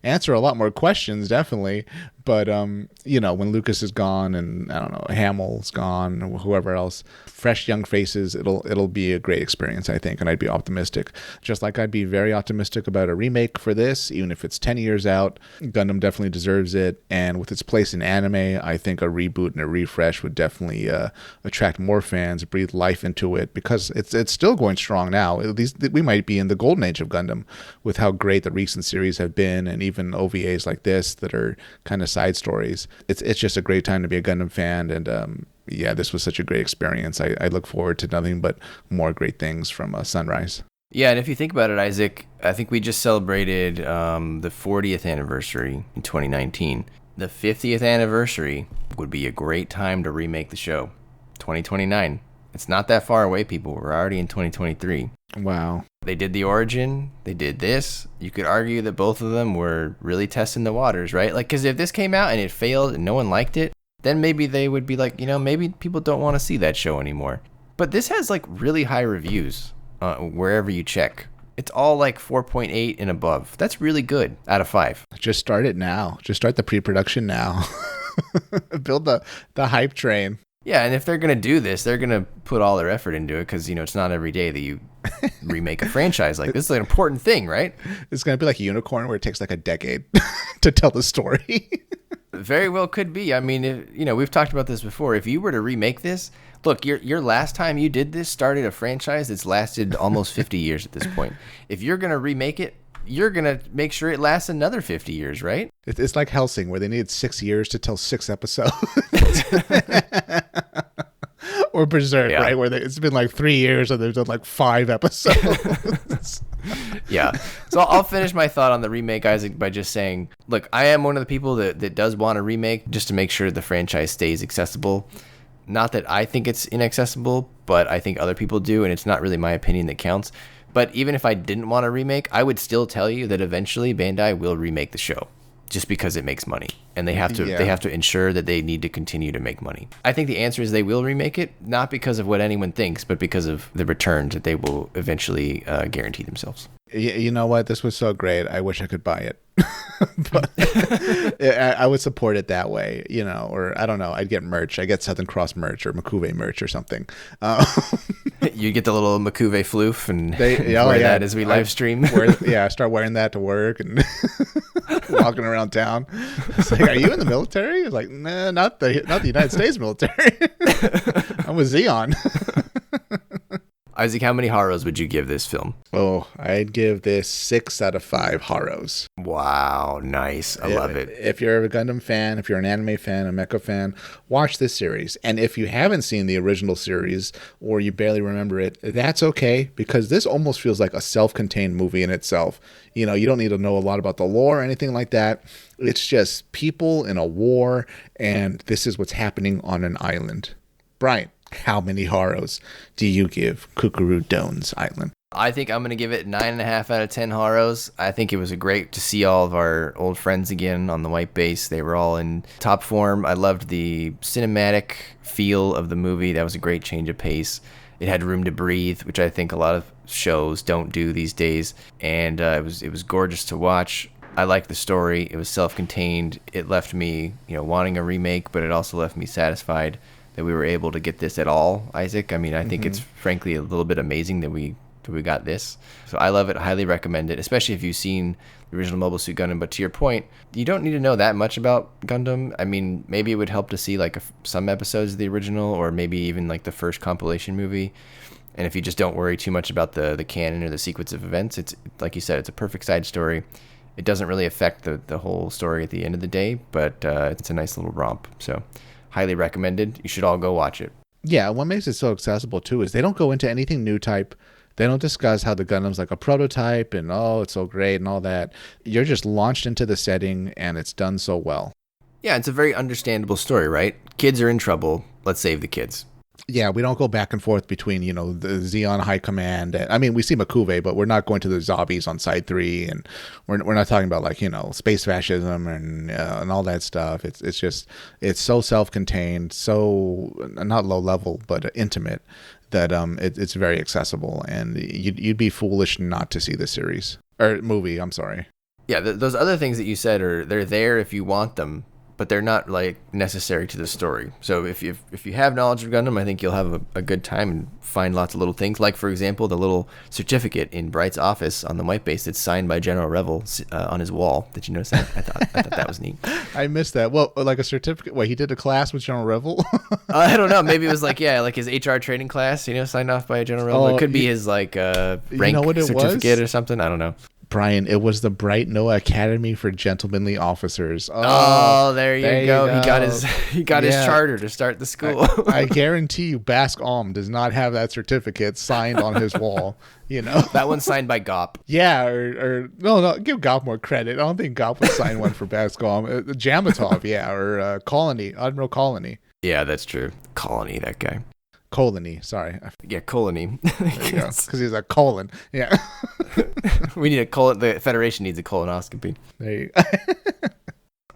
answer a lot more questions, definitely. But when Lucas is gone and I don't know, Hamill's gone, or whoever else, fresh young faces, it'll be a great experience, I think, and I'd be optimistic. Just like I'd be very optimistic about a remake for this, even if it's 10 years out. Gundam definitely deserves it, and with its place in anime, I think a reboot and a refresh would definitely attract more fans, breathe life into it, because it's still going strong now. At least we might be in the golden age of Gundam with how great the recent series have been, and even OVAs like this that are kind of side stories. It's just a great time to be a Gundam fan, and this was such a great experience. I look forward to nothing but more great things from Sunrise. Yeah, and if you think about it, Isaac, I think we just celebrated the 40th anniversary in 2019. The 50th anniversary would be a great time to remake the show. 2029. It's not that far away, people. We're already in 2023. Wow. They did the origin. They did this. You could argue that both of them were really testing the waters, right? Like, because if this came out and it failed and no one liked it, then maybe they would be like, maybe people don't want to see that show anymore. But this has like really high reviews wherever you check. It's all like 4.8 and above. That's really good out of 5. Just start it now. Just start the pre-production now. Build the hype train. Yeah, and if they're going to do this, they're going to put all their effort into it because, it's not every day that you remake a franchise like this. Is an important thing, right? It's going to be like Unicorn where it takes like a decade to tell the story. Very well could be. I mean, we've talked about this before. If you were to remake this, look, your last time you did this started a franchise that's lasted almost 50 years at this point. If you're going to remake it, you're going to make sure it lasts another 50 years, right? It's like Hellsing, where they needed 6 years to tell 6 episodes. Or Berserk, right? Where it's been like 3 years and they've done like 5 episodes. Yeah. So I'll finish my thought on the remake, Isaac, by just saying, look, I am one of the people that does want a remake just to make sure the franchise stays accessible. Not that I think it's inaccessible, but I think other people do, and it's not really my opinion that counts. But even if I didn't want a remake, I would still tell you that eventually Bandai will remake the show just because it makes money, and they have to ensure that they need to continue to make money. I think the answer is they will remake it, not because of what anyone thinks, but because of the returns that they will eventually guarantee themselves. You know what? This was so great. I wish I could buy it. But I would support it that way, or I don't know. I'd get merch. I get Southern Cross merch or Makuve merch or something. You get the little Makuve floof and wear that as we live stream. I start wearing that to work and walking around town. It's like, are you in the military? It's like, nah, not the United States military. I'm with Xeon. Isaac, how many Haros would you give this film? Oh, I'd give this 6 out of 5 Haros. Wow, nice. I love it. If you're a Gundam fan, if you're an anime fan, a mecha fan, watch this series. And if you haven't seen the original series or you barely remember it, that's okay, because this almost feels like a self-contained movie in itself. You don't need to know a lot about the lore or anything like that. It's just people in a war, and this is what's happening on an island. Brian, how many Haros do you give Cucuruz Doan's Island? I think I'm going to give it 9.5 out of 10 Haros. I think it was great to see all of our old friends again on the white base. They were all in top form. I loved the cinematic feel of the movie. That was a great change of pace. It had room to breathe, which I think a lot of shows don't do these days. And it was gorgeous to watch. I liked the story. It was self-contained. It left me, wanting a remake, but it also left me satisfied that we were able to get this at all, Isaac. I mean, I think it's frankly a little bit amazing that we got this. So I love it. Highly recommend it, especially if you've seen the original Mobile Suit Gundam. But to your point, you don't need to know that much about Gundam. I mean, maybe it would help to see like some episodes of the original, or maybe even like the first compilation movie. And if you just don't worry too much about the canon or the sequence of events, it's like you said, it's a perfect side story. It doesn't really affect the whole story at the end of the day, but it's a nice little romp. So highly recommended. You should all go watch it. Yeah, what makes it so accessible too is they don't go into anything new type. They don't discuss how the Gundam's like a prototype and it's so great and all that. You're just launched into the setting and it's done so well. Yeah, it's a very understandable story, right? Kids are in trouble. Let's save the kids. Yeah, we don't go back and forth between, the Xeon High Command. I mean, we see Makuve, but we're not going to the zombies on Side 3, and we're not talking about, like, space fascism and all that stuff. It's so self-contained, so not low level, but intimate, that it's very accessible, and you'd be foolish not to see the series or movie. I'm sorry. Yeah, those other things that you said they're there if you want them, but they're not like necessary to the story. So if you have knowledge of Gundam, I think you'll have a good time and find lots of little things. Like, for example, the little certificate in Bright's office on the White Base that's signed by General Revel on his wall. Did you notice that? I thought that was neat. I missed that. Well, like a certificate. Wait, he did a class with General Revel? I don't know. Maybe it was like his HR training class. Signed off by General Revel. It could be his rank certificate or something. I don't know. Brian, it was the Bright Noa Academy for Gentlemanly Officers. Oh, there you go. He got his charter to start the school. I guarantee you, Bask Om does not have that certificate signed on his wall. That one's signed by Gopp. Yeah, or no, give Gopp more credit. I don't think Gopp would sign one for Bask Om. Jamatov, yeah, or Colony, Admiral Colony. Yeah, that's true. Colony, that guy. Colony, sorry. Yeah, Colony. There you go. Because he's a colon. Yeah. We need a colon. The Federation needs a colonoscopy. There you go.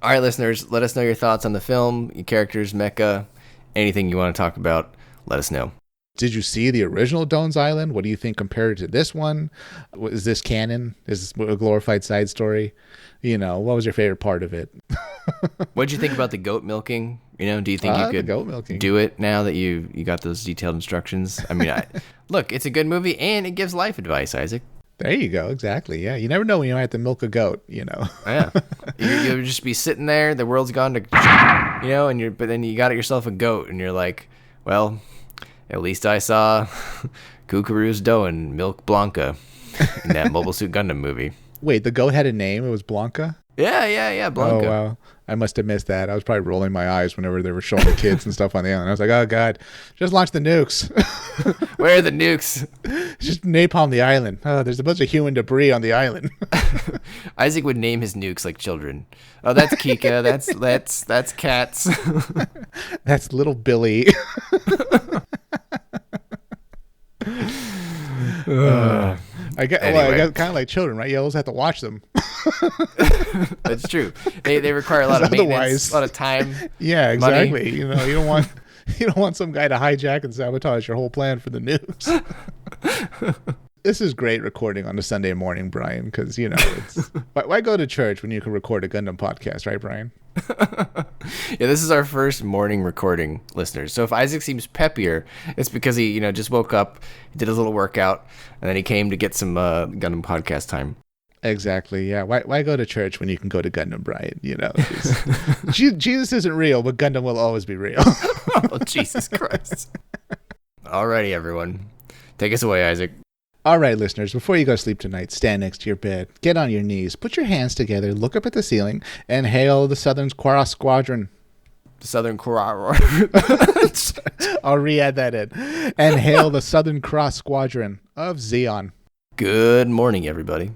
All right, listeners, let us know your thoughts on the film, your characters, mecha, anything you want to talk about. Let us know. Did you see the original Doan's Island? What do you think compared to this one? Is this canon? Is this a glorified side story? What was your favorite part of it? What did you think about the goat milking? Do you think you could do it now that you got those detailed instructions? I mean, look, it's a good movie and it gives life advice, Isaac. There you go. Exactly. Yeah. You never know when you might have to milk a goat, Yeah. You'll just be sitting there. The world's gone to, but then you got yourself a goat and you're like, well, at least I saw Cucuruz Doan milk Blanca in that Mobile Suit Gundam movie. Wait, the goat had a name? It was Blanca? Yeah, Blanca. Oh, wow. I must have missed that. I was probably rolling my eyes whenever they were showing the kids and stuff on the island. I was like, oh, God, just launch the nukes. Where are the nukes? Just napalm the island. Oh, there's a bunch of human debris on the island. Isaac would name his nukes like children. Oh, that's Kika. That's Cats. That's little Billy. I got kind of like children, right? You always have to watch them. That's true. They require a lot of maintenance, a lot of time. Yeah, exactly. Money. You don't want some guy to hijack and sabotage your whole plan for the news. This is great recording on a Sunday morning, Brian, because it's why go to church when you can record a Gundam podcast, right, Brian? Yeah, this is our first morning recording, listeners. So if Isaac seems peppier, it's because he, just woke up, did his little workout, and then he came to get some Gundam podcast time. Exactly. Yeah. Why go to church when you can go to Gundam, Brian? Jesus isn't real, but Gundam will always be real. Oh, Jesus Christ! Alrighty, everyone, take us away, Isaac. All right, listeners, before you go to sleep tonight, stand next to your bed, get on your knees, put your hands together, look up at the ceiling, and hail the Southern Cross Squadron. The Southern Cross. I'll re-add that in. And hail the Southern Cross Squadron of Zeon. Good morning, everybody.